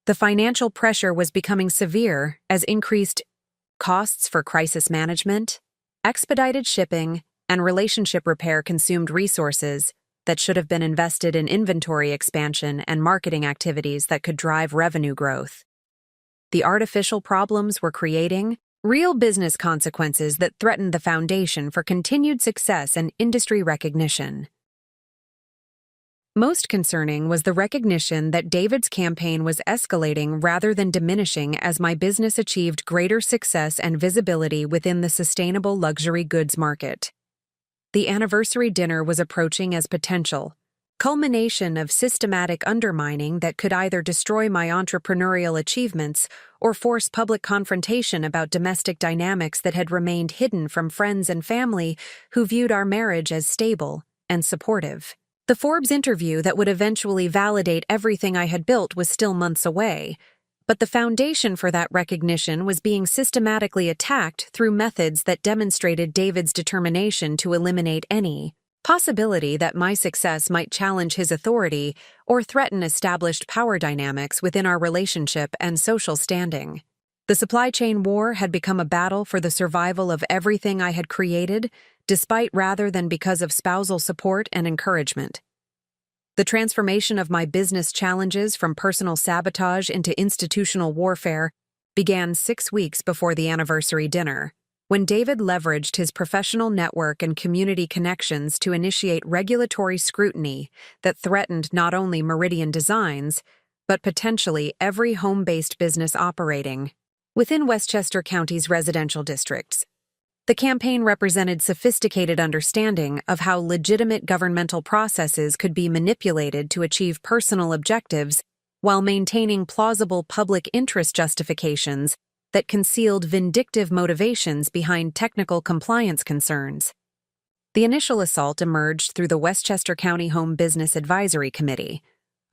The financial pressure was becoming severe as increased costs for crisis management, expedited shipping, and relationship repair consumed resources that should have been invested in inventory expansion and marketing activities that could drive revenue growth. The artificial problems were creating real business consequences that threatened the foundation for continued success and industry recognition. Most concerning was the recognition that David's campaign was escalating rather than diminishing as my business achieved greater success and visibility within the sustainable luxury goods market. The anniversary dinner was approaching as potential culmination of systematic undermining that could either destroy my entrepreneurial achievements or force public confrontation about domestic dynamics that had remained hidden from friends and family who viewed our marriage as stable and supportive. The Forbes interview that would eventually validate everything I had built was still months away, but the foundation for that recognition was being systematically attacked through methods that demonstrated David's determination to eliminate any possibility that my success might challenge his authority or threaten established power dynamics within our relationship and social standing. The supply chain war had become a battle for the survival of everything I had created, despite rather than because of spousal support and encouragement. The transformation of my business challenges from personal sabotage into institutional warfare began 6 weeks before the anniversary dinner, when David leveraged his professional network and community connections to initiate regulatory scrutiny that threatened not only Meridian Designs, but potentially every home-based business operating within Westchester County's residential districts. The campaign represented sophisticated understanding of how legitimate governmental processes could be manipulated to achieve personal objectives while maintaining plausible public interest justifications that concealed vindictive motivations behind technical compliance concerns. The initial assault emerged through the Westchester County Home Business Advisory Committee,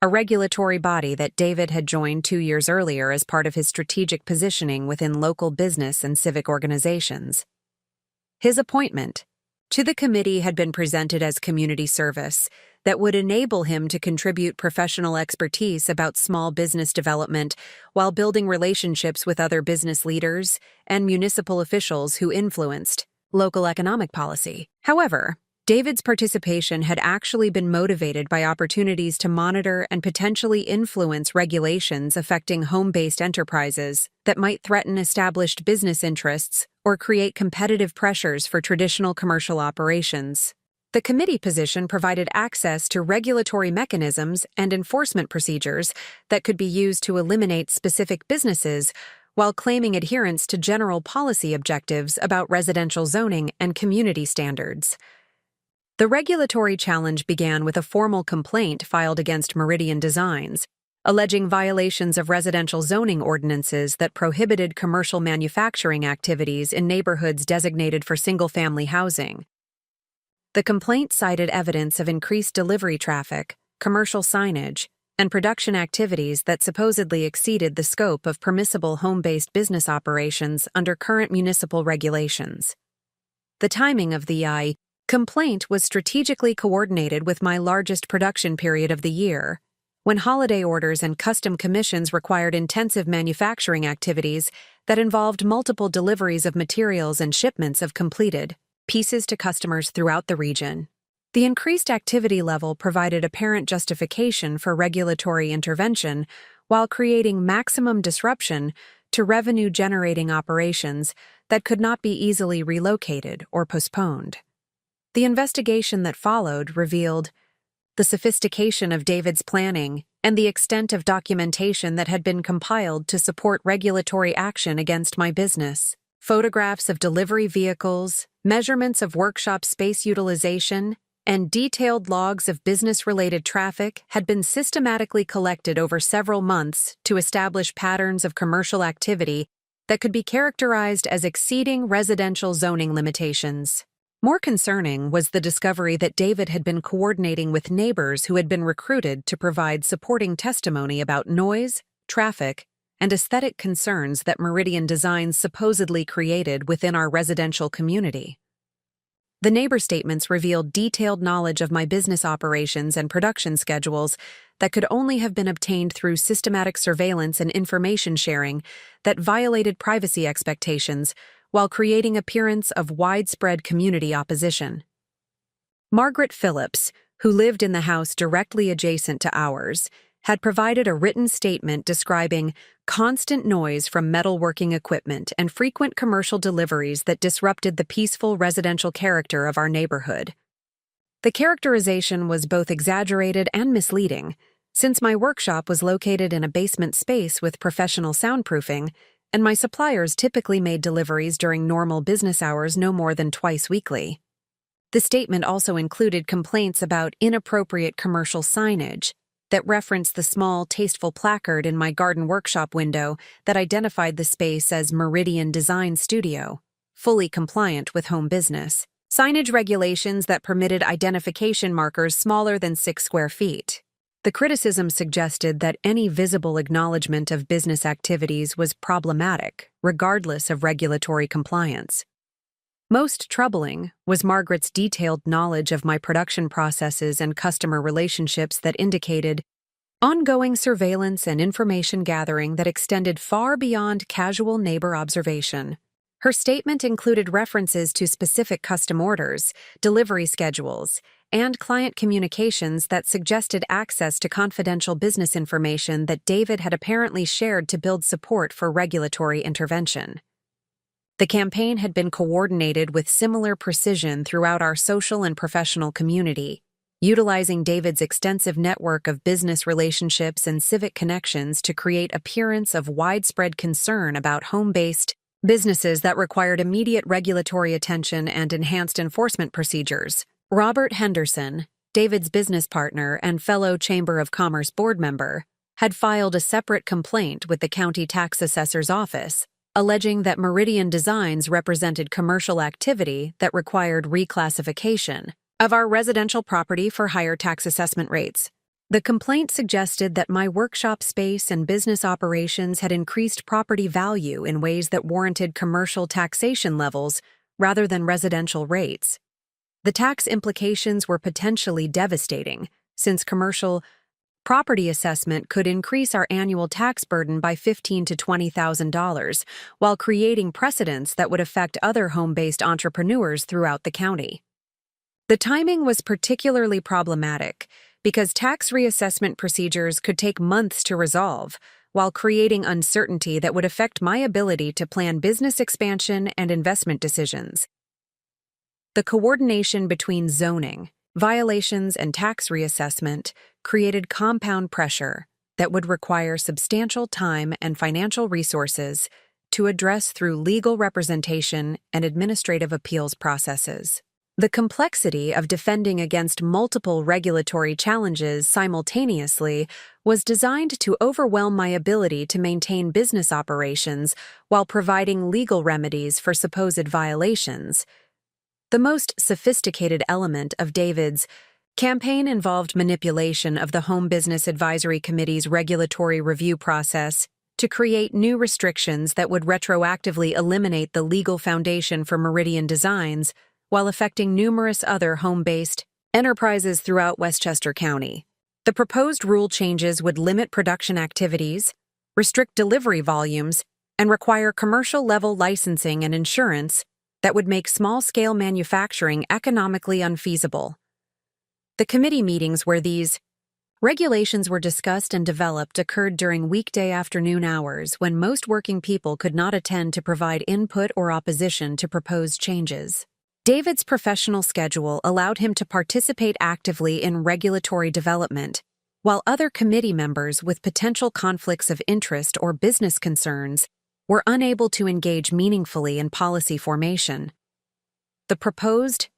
a regulatory body that David had joined 2 years earlier as part of his strategic positioning within local business and civic organizations. His appointment to the committee had been presented as community service that would enable him to contribute professional expertise about small business development while building relationships with other business leaders and municipal officials who influenced local economic policy. However, David's participation had actually been motivated by opportunities to monitor and potentially influence regulations affecting home-based enterprises that might threaten established business interests or create competitive pressures for traditional commercial operations. The committee position provided access to regulatory mechanisms and enforcement procedures that could be used to eliminate specific businesses while claiming adherence to general policy objectives about residential zoning and community standards. The regulatory challenge began with a formal complaint filed against Meridian Designs, alleging violations of residential zoning ordinances that prohibited commercial manufacturing activities in neighborhoods designated for single-family housing. The complaint cited evidence of increased delivery traffic, commercial signage, and production activities that supposedly exceeded the scope of permissible home-based business operations under current municipal regulations. The timing of the complaint was strategically coordinated with my largest production period of the year, when holiday orders and custom commissions required intensive manufacturing activities that involved multiple deliveries of materials and shipments of completed pieces to customers throughout the region. The increased activity level provided apparent justification for regulatory intervention while creating maximum disruption to revenue-generating operations that could not be easily relocated or postponed. The investigation that followed revealed the sophistication of David's planning and the extent of documentation that had been compiled to support regulatory action against my business. Photographs of delivery vehicles, measurements of workshop space utilization, and detailed logs of business-related traffic had been systematically collected over several months to establish patterns of commercial activity that could be characterized as exceeding residential zoning limitations. More concerning was the discovery that David had been coordinating with neighbors who had been recruited to provide supporting testimony about noise, traffic, and aesthetic concerns that Meridian Designs supposedly created within our residential community. The neighbor statements revealed detailed knowledge of my business operations and production schedules that could only have been obtained through systematic surveillance and information sharing that violated privacy expectations while creating appearance of widespread community opposition. Margaret Phillips, who lived in the house directly adjacent to ours, had provided a written statement describing constant noise from metalworking equipment and frequent commercial deliveries that disrupted the peaceful residential character of our neighborhood. The characterization was both exaggerated and misleading, since my workshop was located in a basement space with professional soundproofing, and my suppliers typically made deliveries during normal business hours no more than twice weekly. The statement also included complaints about inappropriate commercial signage that referenced the small, tasteful placard in my garden workshop window that identified the space as Meridian Design Studio, fully compliant with home business. Signage regulations that permitted identification markers smaller than 6 square feet. The criticism suggested that any visible acknowledgement of business activities was problematic, regardless of regulatory compliance. Most troubling was Margaret's detailed knowledge of my production processes and customer relationships that indicated ongoing surveillance and information gathering that extended far beyond casual neighbor observation. Her statement included references to specific custom orders, delivery schedules, and client communications that suggested access to confidential business information that David had apparently shared to build support for regulatory intervention. The campaign had been coordinated with similar precision throughout our social and professional community, utilizing David's extensive network of business relationships and civic connections to create appearance of widespread concern about home-based businesses that required immediate regulatory attention and enhanced enforcement procedures. Robert Henderson, David's business partner and fellow Chamber of Commerce board member, had filed a separate complaint with the county tax assessor's office, alleging that Meridian Designs represented commercial activity that required reclassification of our residential property for higher tax assessment rates. The complaint suggested that my workshop space and business operations had increased property value in ways that warranted commercial taxation levels rather than residential rates. The tax implications were potentially devastating, since commercial property assessment could increase our annual tax burden by $15,000 to $20,000, while creating precedents that would affect other home-based entrepreneurs throughout the county. The timing was particularly problematic because tax reassessment procedures could take months to resolve, while creating uncertainty that would affect my ability to plan business expansion and investment decisions. The coordination between zoning, violations, and tax reassessment created compound pressure that would require substantial time and financial resources to address through legal representation and administrative appeals processes. The complexity of defending against multiple regulatory challenges simultaneously was designed to overwhelm my ability to maintain business operations while providing legal remedies for supposed violations. The most sophisticated element of David's campaign involved manipulation of the Home Business Advisory Committee's regulatory review process to create new restrictions that would retroactively eliminate the legal foundation for Meridian designs while affecting numerous other home-based enterprises throughout Westchester County. The proposed rule changes would limit production activities, restrict delivery volumes, and require commercial-level licensing and insurance that would make small-scale manufacturing economically unfeasible. The committee meetings where these regulations were discussed and developed occurred during weekday afternoon hours when most working people could not attend to provide input or opposition to proposed changes. David's professional schedule allowed him to participate actively in regulatory development, while other committee members with potential conflicts of interest or business concerns were unable to engage meaningfully in policy formation. The proposed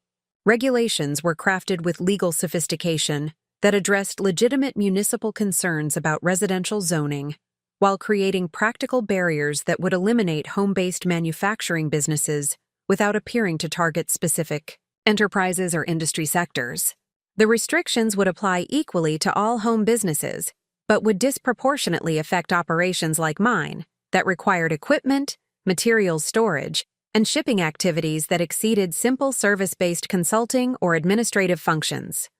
regulations were crafted with legal sophistication that addressed legitimate municipal concerns about residential zoning, while creating practical barriers that would eliminate home-based manufacturing businesses without appearing to target specific enterprises or industry sectors. The restrictions would apply equally to all home businesses, but would disproportionately affect operations like mine that required equipment, materials storage, and shipping activities that exceeded simple service-based consulting or administrative functions.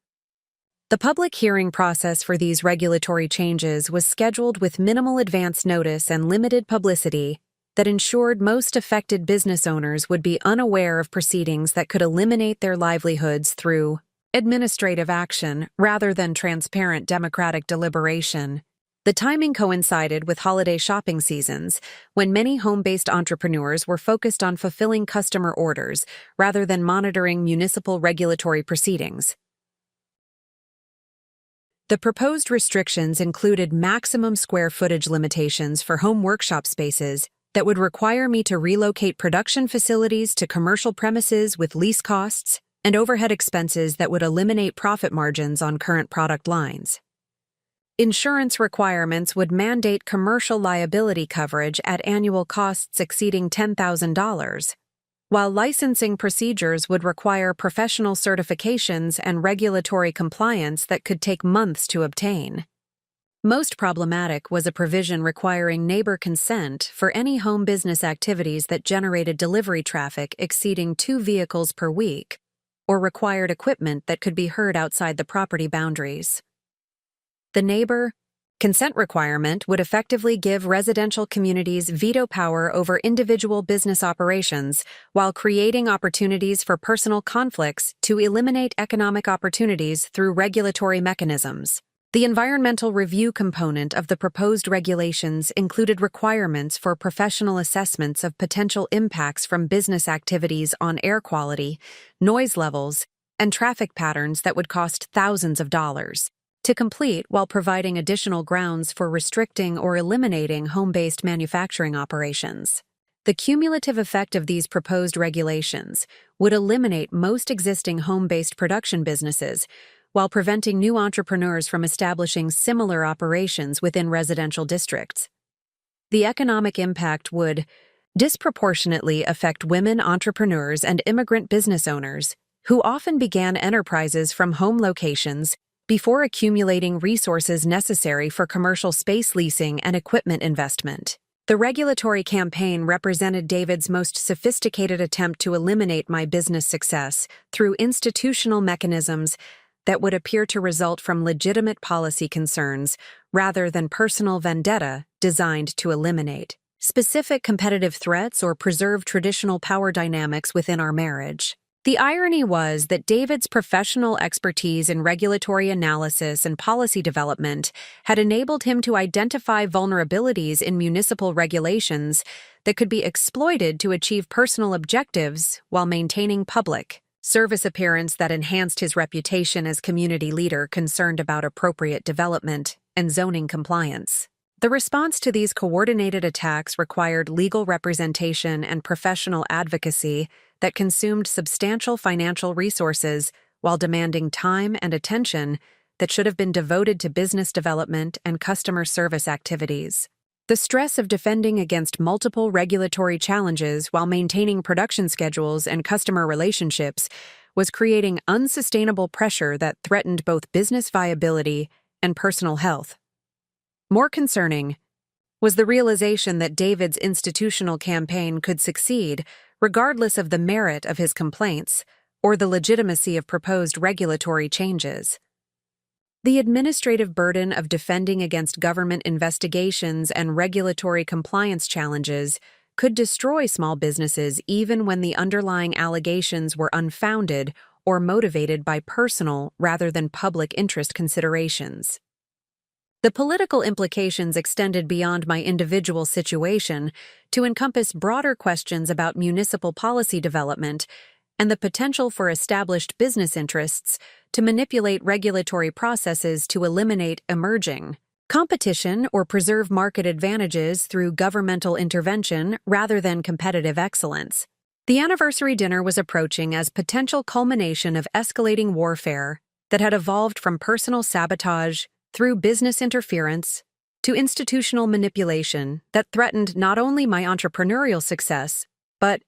The public hearing process for these regulatory changes was scheduled with minimal advance notice and limited publicity that ensured most affected business owners would be unaware of proceedings that could eliminate their livelihoods through administrative action rather than transparent democratic deliberation. The timing coincided with holiday shopping seasons, when many home-based entrepreneurs were focused on fulfilling customer orders rather than monitoring municipal regulatory proceedings. The proposed restrictions included maximum square footage limitations for home workshop spaces that would require me to relocate production facilities to commercial premises with lease costs and overhead expenses that would eliminate profit margins on current product lines. Insurance requirements would mandate commercial liability coverage at annual costs exceeding $10,000, while licensing procedures would require professional certifications and regulatory compliance that could take months to obtain. Most problematic was a provision requiring neighbor consent for any home business activities that generated delivery traffic exceeding 2 vehicles per week, or required equipment that could be heard outside the property boundaries. The neighbor consent requirement would effectively give residential communities veto power over individual business operations while creating opportunities for personal conflicts to eliminate economic opportunities through regulatory mechanisms. The environmental review component of the proposed regulations included requirements for professional assessments of potential impacts from business activities on air quality, noise levels, and traffic patterns that would cost thousands of dollars to complete, while providing additional grounds for restricting or eliminating home-based manufacturing operations. The cumulative effect of these proposed regulations would eliminate most existing home-based production businesses while preventing new entrepreneurs from establishing similar operations within residential districts. The economic impact would disproportionately affect women entrepreneurs and immigrant business owners who often began enterprises from home locations before accumulating resources necessary for commercial space leasing and equipment investment. The regulatory campaign represented David's most sophisticated attempt to eliminate my business success through institutional mechanisms that would appear to result from legitimate policy concerns rather than personal vendetta designed to eliminate specific competitive threats or preserve traditional power dynamics within our marriage. The irony was that David's professional expertise in regulatory analysis and policy development had enabled him to identify vulnerabilities in municipal regulations that could be exploited to achieve personal objectives while maintaining public service appearance that enhanced his reputation as community leader concerned about appropriate development and zoning compliance. The response to these coordinated attacks required legal representation and professional advocacy that consumed substantial financial resources while demanding time and attention that should have been devoted to business development and customer service activities. The stress of defending against multiple regulatory challenges while maintaining production schedules and customer relationships was creating unsustainable pressure that threatened both business viability and personal health. More concerning was the realization that David's institutional campaign could succeed regardless of the merit of his complaints or the legitimacy of proposed regulatory changes. The administrative burden of defending against government investigations and regulatory compliance challenges could destroy small businesses even when the underlying allegations were unfounded or motivated by personal rather than public interest considerations. The political implications extended beyond my individual situation to encompass broader questions about municipal policy development and the potential for established business interests to manipulate regulatory processes to eliminate emerging competition or preserve market advantages through governmental intervention rather than competitive excellence. The anniversary dinner was approaching as potential culmination of escalating warfare that had evolved from personal sabotage through business interference to institutional manipulation that threatened not only my entrepreneurial success, but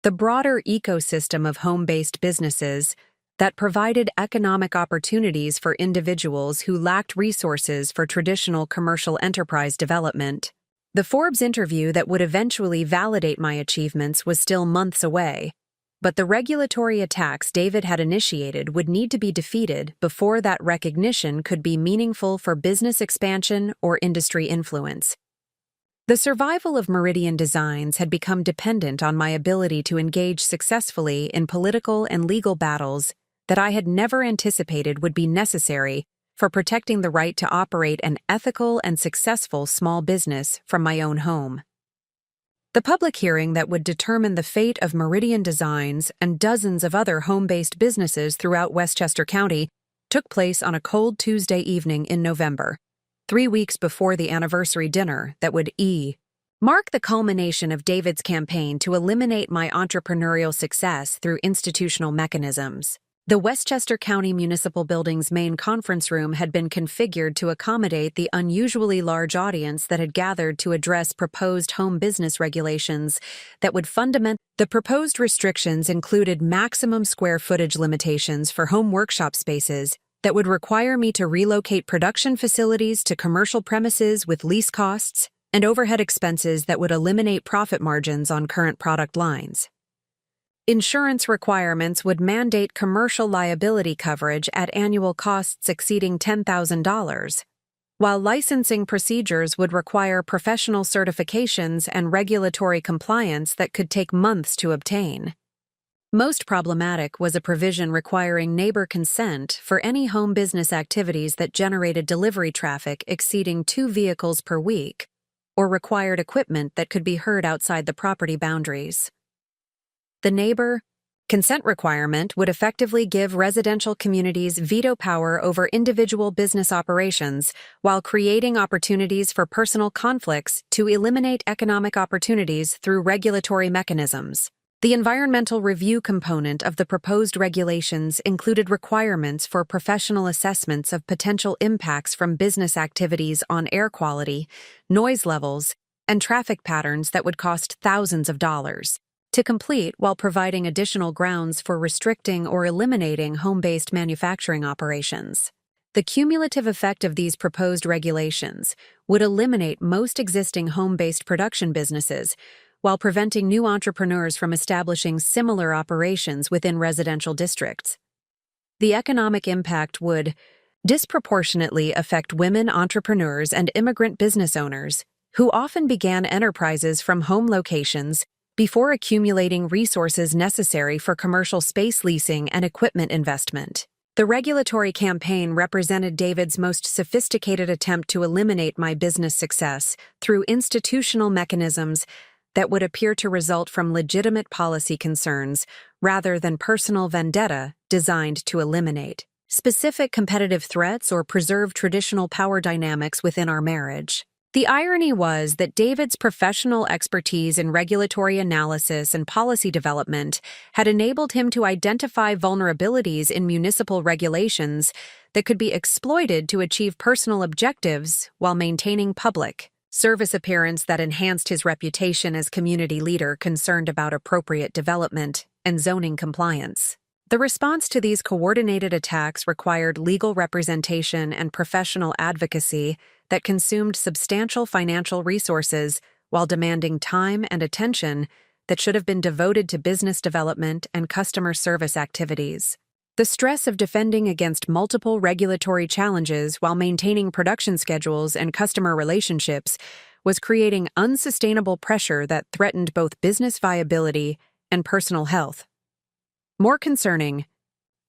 the broader ecosystem of home-based businesses that provided economic opportunities for individuals who lacked resources for traditional commercial enterprise development. The Forbes interview that would eventually validate my achievements was still months away, but the regulatory attacks David had initiated would need to be defeated before that recognition could be meaningful for business expansion or industry influence. The survival of Meridian Designs had become dependent on my ability to engage successfully in political and legal battles that I had never anticipated would be necessary for protecting the right to operate an ethical and successful small business from my own home. The public hearing that would determine the fate of Meridian Designs and dozens of other home-based businesses throughout Westchester County took place on a cold Tuesday evening in November, 3 weeks before the anniversary dinner that would mark the culmination of David's campaign to eliminate my entrepreneurial success through institutional mechanisms. The Westchester County Municipal Building's main conference room had been configured to accommodate the unusually large audience that had gathered to address proposed home business regulations that would The proposed restrictions included maximum square footage limitations for home workshop spaces that would require me to relocate production facilities to commercial premises with lease costs and overhead expenses that would eliminate profit margins on current product lines. Insurance requirements would mandate commercial liability coverage at annual costs exceeding $10,000, while licensing procedures would require professional certifications and regulatory compliance that could take months to obtain. Most problematic was a provision requiring neighbor consent for any home business activities that generated delivery traffic exceeding 2 vehicles per week, or required equipment that could be heard outside the property boundaries. The neighbor consent requirement would effectively give residential communities veto power over individual business operations while creating opportunities for personal conflicts to eliminate economic opportunities through regulatory mechanisms. The environmental review component of the proposed regulations included requirements for professional assessments of potential impacts from business activities on air quality, noise levels, and traffic patterns that would cost thousands of dollars to complete, while providing additional grounds for restricting or eliminating home-based manufacturing operations. The cumulative effect of these proposed regulations would eliminate most existing home-based production businesses while preventing new entrepreneurs from establishing similar operations within residential districts. The economic impact would disproportionately affect women entrepreneurs and immigrant business owners who often began enterprises from home locations before accumulating resources necessary for commercial space leasing and equipment investment. The regulatory campaign represented David's most sophisticated attempt to eliminate my business success through institutional mechanisms that would appear to result from legitimate policy concerns rather than personal vendetta designed to eliminate specific competitive threats or preserve traditional power dynamics within our marriage. The irony was that David's professional expertise in regulatory analysis and policy development had enabled him to identify vulnerabilities in municipal regulations that could be exploited to achieve personal objectives while maintaining public service appearance that enhanced his reputation as community leader concerned about appropriate development and zoning compliance. The response to these coordinated attacks required legal representation and professional advocacy that consumed substantial financial resources while demanding time and attention that should have been devoted to business development and customer service activities. The stress of defending against multiple regulatory challenges while maintaining production schedules and customer relationships was creating unsustainable pressure that threatened both business viability and personal health. More concerning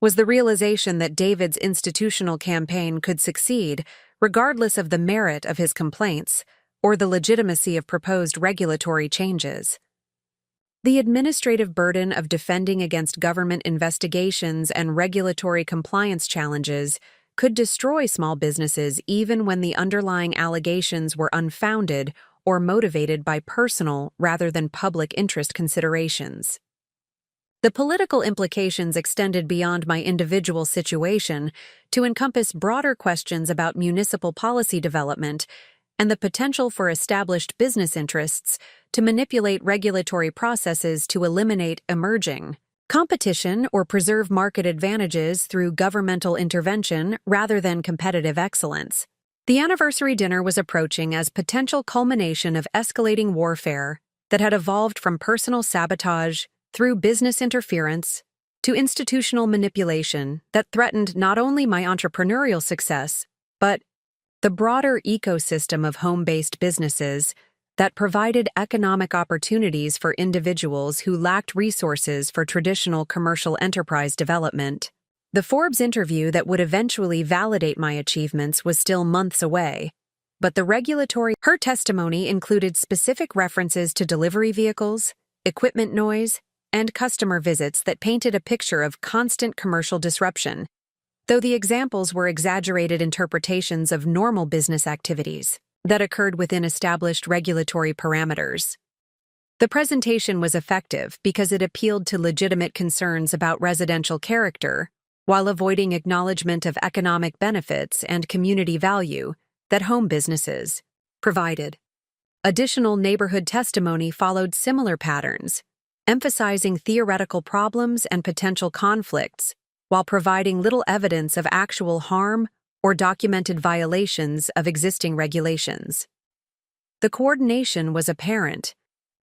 was the realization that David's institutional campaign could succeed regardless of the merit of his complaints or the legitimacy of proposed regulatory changes. The administrative burden of defending against government investigations and regulatory compliance challenges could destroy small businesses even when the underlying allegations were unfounded or motivated by personal rather than public interest considerations. The political implications extended beyond my individual situation to encompass broader questions about municipal policy development and the potential for established business interests to manipulate regulatory processes to eliminate emerging competition or preserve market advantages through governmental intervention rather than competitive excellence. The anniversary dinner was approaching as potential culmination of escalating warfare that had evolved from personal sabotage through business interference to institutional manipulation that threatened not only my entrepreneurial success, but the broader ecosystem of home-based businesses that provided economic opportunities for individuals who lacked resources for traditional commercial enterprise development. The Forbes interview that would eventually validate my achievements was still months away, but her testimony included specific references to delivery vehicles, equipment noise, and customer visits that painted a picture of constant commercial disruption, though the examples were exaggerated interpretations of normal business activities that occurred within established regulatory parameters. The presentation was effective because it appealed to legitimate concerns about residential character while avoiding acknowledgement of economic benefits and community value that home businesses provided. Additional neighborhood testimony followed similar patterns, emphasizing theoretical problems and potential conflicts while providing little evidence of actual harm or documented violations of existing regulations. The coordination was apparent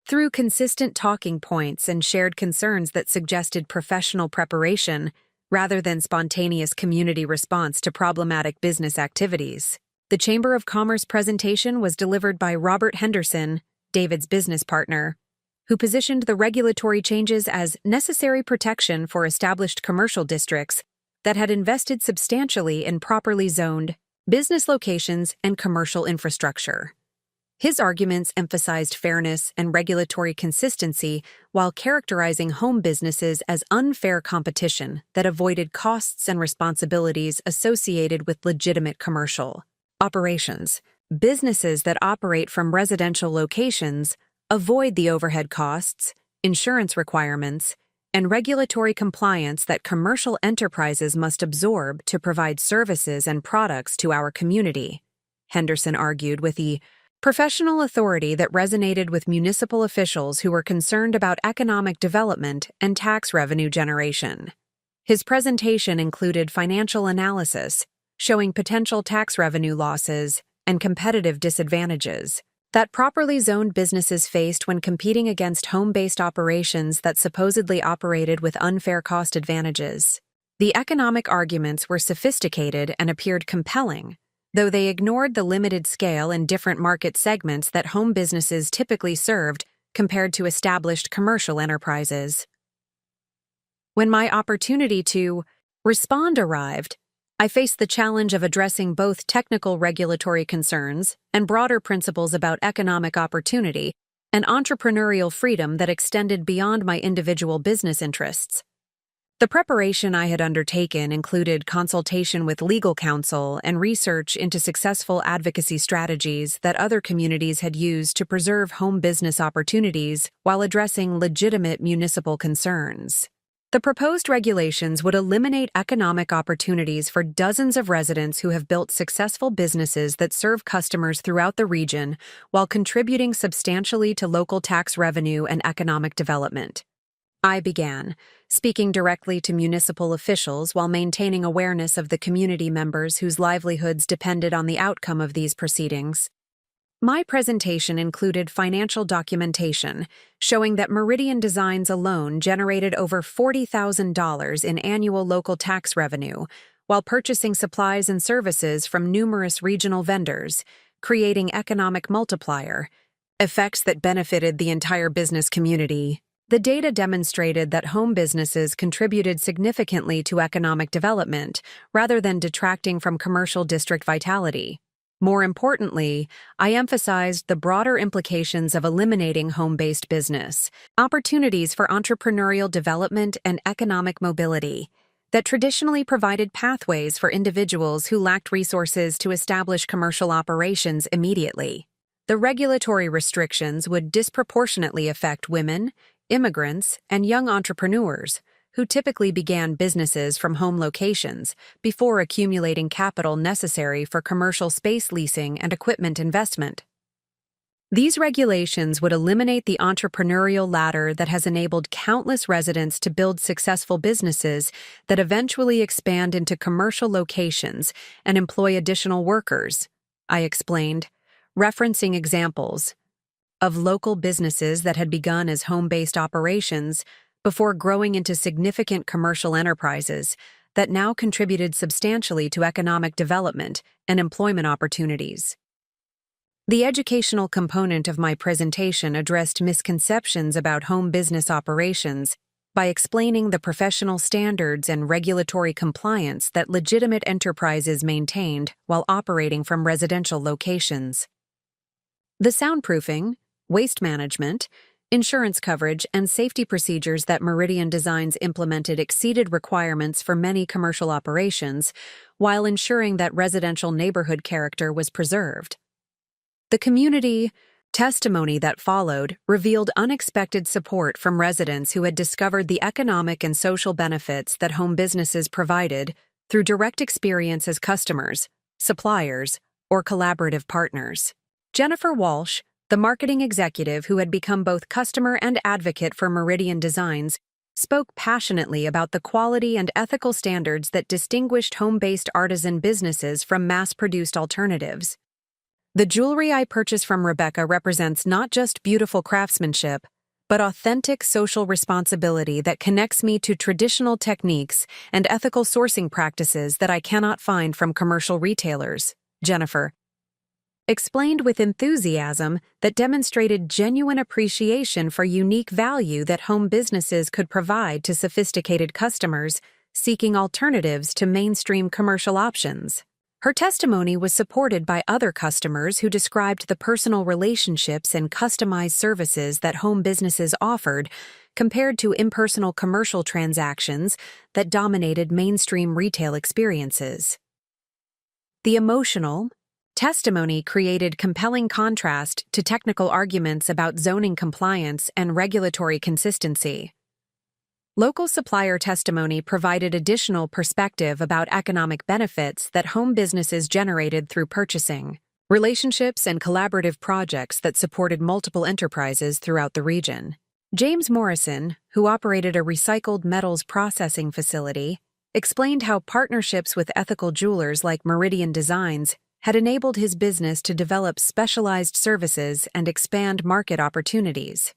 through consistent talking points and shared concerns that suggested professional preparation rather than spontaneous community response to problematic business activities. The Chamber of Commerce presentation was delivered by Robert Henderson, David's business partner, who positioned the regulatory changes as necessary protection for established commercial districts that had invested substantially in properly zoned business locations and commercial infrastructure. His arguments emphasized fairness and regulatory consistency while characterizing home businesses as unfair competition that avoided costs and responsibilities associated with legitimate commercial operations. Businesses that operate from residential locations avoid the overhead costs, insurance requirements, and regulatory compliance that commercial enterprises must absorb to provide services and products to our community, Henderson argued with the professional authority that resonated with municipal officials who were concerned about economic development and tax revenue generation. His presentation included financial analysis, showing potential tax revenue losses and competitive disadvantages that properly zoned businesses faced when competing against home-based operations that supposedly operated with unfair cost advantages. The economic arguments were sophisticated and appeared compelling, though they ignored the limited scale and different market segments that home businesses typically served compared to established commercial enterprises. When my opportunity to respond arrived, I faced the challenge of addressing both technical regulatory concerns and broader principles about economic opportunity and entrepreneurial freedom that extended beyond my individual business interests. The preparation I had undertaken included consultation with legal counsel and research into successful advocacy strategies that other communities had used to preserve home business opportunities while addressing legitimate municipal concerns. The proposed regulations would eliminate economic opportunities for dozens of residents who have built successful businesses that serve customers throughout the region while contributing substantially to local tax revenue and economic development. I began, speaking directly to municipal officials while maintaining awareness of the community members whose livelihoods depended on the outcome of these proceedings. My presentation included financial documentation showing that Meridian Designs alone generated over $40,000 in annual local tax revenue while purchasing supplies and services from numerous regional vendors, creating economic multiplier effects that benefited the entire business community. The data demonstrated that home businesses contributed significantly to economic development rather than detracting from commercial district vitality. More importantly, I emphasized the broader implications of eliminating home-based business, opportunities for entrepreneurial development and economic mobility, that traditionally provided pathways for individuals who lacked resources to establish commercial operations immediately. The regulatory restrictions would disproportionately affect women, immigrants, and young entrepreneurs, who typically began businesses from home locations before accumulating capital necessary for commercial space leasing and equipment investment. These regulations would eliminate the entrepreneurial ladder that has enabled countless residents to build successful businesses that eventually expand into commercial locations and employ additional workers, I explained, referencing examples of local businesses that had begun as home-based operations before growing into significant commercial enterprises that now contributed substantially to economic development and employment opportunities. The educational component of my presentation addressed misconceptions about home business operations by explaining the professional standards and regulatory compliance that legitimate enterprises maintained while operating from residential locations. The soundproofing, waste management, insurance coverage, and safety procedures that Meridian Designs implemented exceeded requirements for many commercial operations, while ensuring that residential neighborhood character was preserved. The community testimony that followed revealed unexpected support from residents who had discovered the economic and social benefits that home businesses provided through direct experience as customers, suppliers, or collaborative partners. Jennifer Walsh, the marketing executive who had become both customer and advocate for Meridian Designs, spoke passionately about the quality and ethical standards that distinguished home-based artisan businesses from mass-produced alternatives. The jewelry I purchased from Rebecca represents not just beautiful craftsmanship, but authentic social responsibility that connects me to traditional techniques and ethical sourcing practices that I cannot find from commercial retailers, Jennifer explained with enthusiasm that demonstrated genuine appreciation for unique value that home businesses could provide to sophisticated customers seeking alternatives to mainstream commercial options. Her testimony was supported by other customers who described the personal relationships and customized services that home businesses offered compared to impersonal commercial transactions that dominated mainstream retail experiences. The emotional testimony created compelling contrast to technical arguments about zoning compliance and regulatory consistency. Local supplier testimony provided additional perspective about economic benefits that home businesses generated through purchasing, relationships, and collaborative projects that supported multiple enterprises throughout the region. James Morrison, who operated a recycled metals processing facility, explained how partnerships with ethical jewelers like Meridian Designs had enabled his business to develop specialized services and expand market opportunities.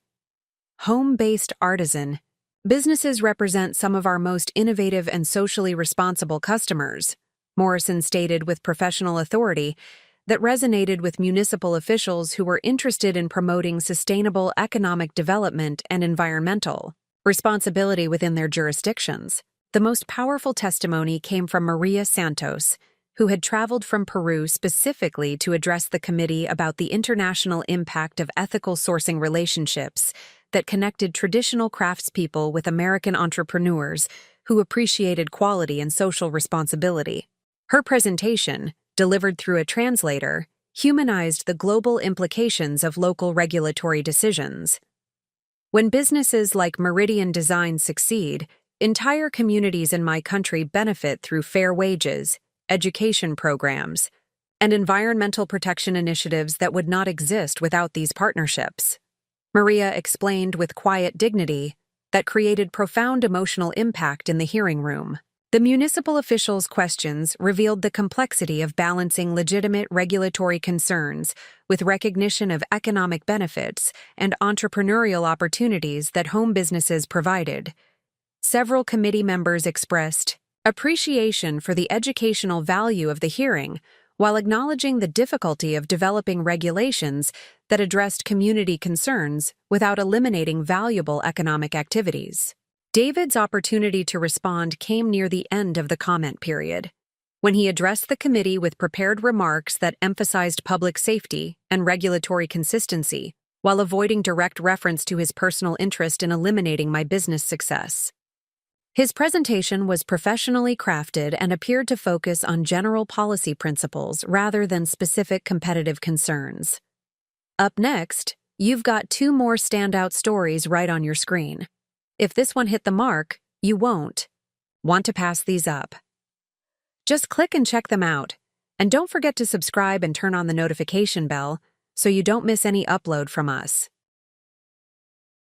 Home-based artisan businesses represent some of our most innovative and socially responsible customers, Morrison stated with professional authority that resonated with municipal officials who were interested in promoting sustainable economic development and environmental responsibility within their jurisdictions. The most powerful testimony came from Maria Santos, who had traveled from Peru specifically to address the committee about the international impact of ethical sourcing relationships that connected traditional craftspeople with American entrepreneurs who appreciated quality and social responsibility. Her presentation, delivered through a translator, humanized the global implications of local regulatory decisions. When businesses like Meridian Design succeed, entire communities in my country benefit through fair wages, education programs, and environmental protection initiatives that would not exist without these partnerships. Maria explained with quiet dignity, that created profound emotional impact in the hearing room. The municipal officials' questions revealed the complexity of balancing legitimate regulatory concerns with recognition of economic benefits and entrepreneurial opportunities that home businesses provided. Several committee members expressed appreciation for the educational value of the hearing, while acknowledging the difficulty of developing regulations that addressed community concerns without eliminating valuable economic activities. David's opportunity to respond came near the end of the comment period, when he addressed the committee with prepared remarks that emphasized public safety and regulatory consistency, while avoiding direct reference to his personal interest in eliminating my business success. His presentation was professionally crafted and appeared to focus on general policy principles rather than specific competitive concerns. Up next, you've got 2 more standout stories right on your screen. If this one hit the mark, you won't want to pass these up. Just click and check them out, and don't forget to subscribe and turn on the notification bell so you don't miss any upload from us.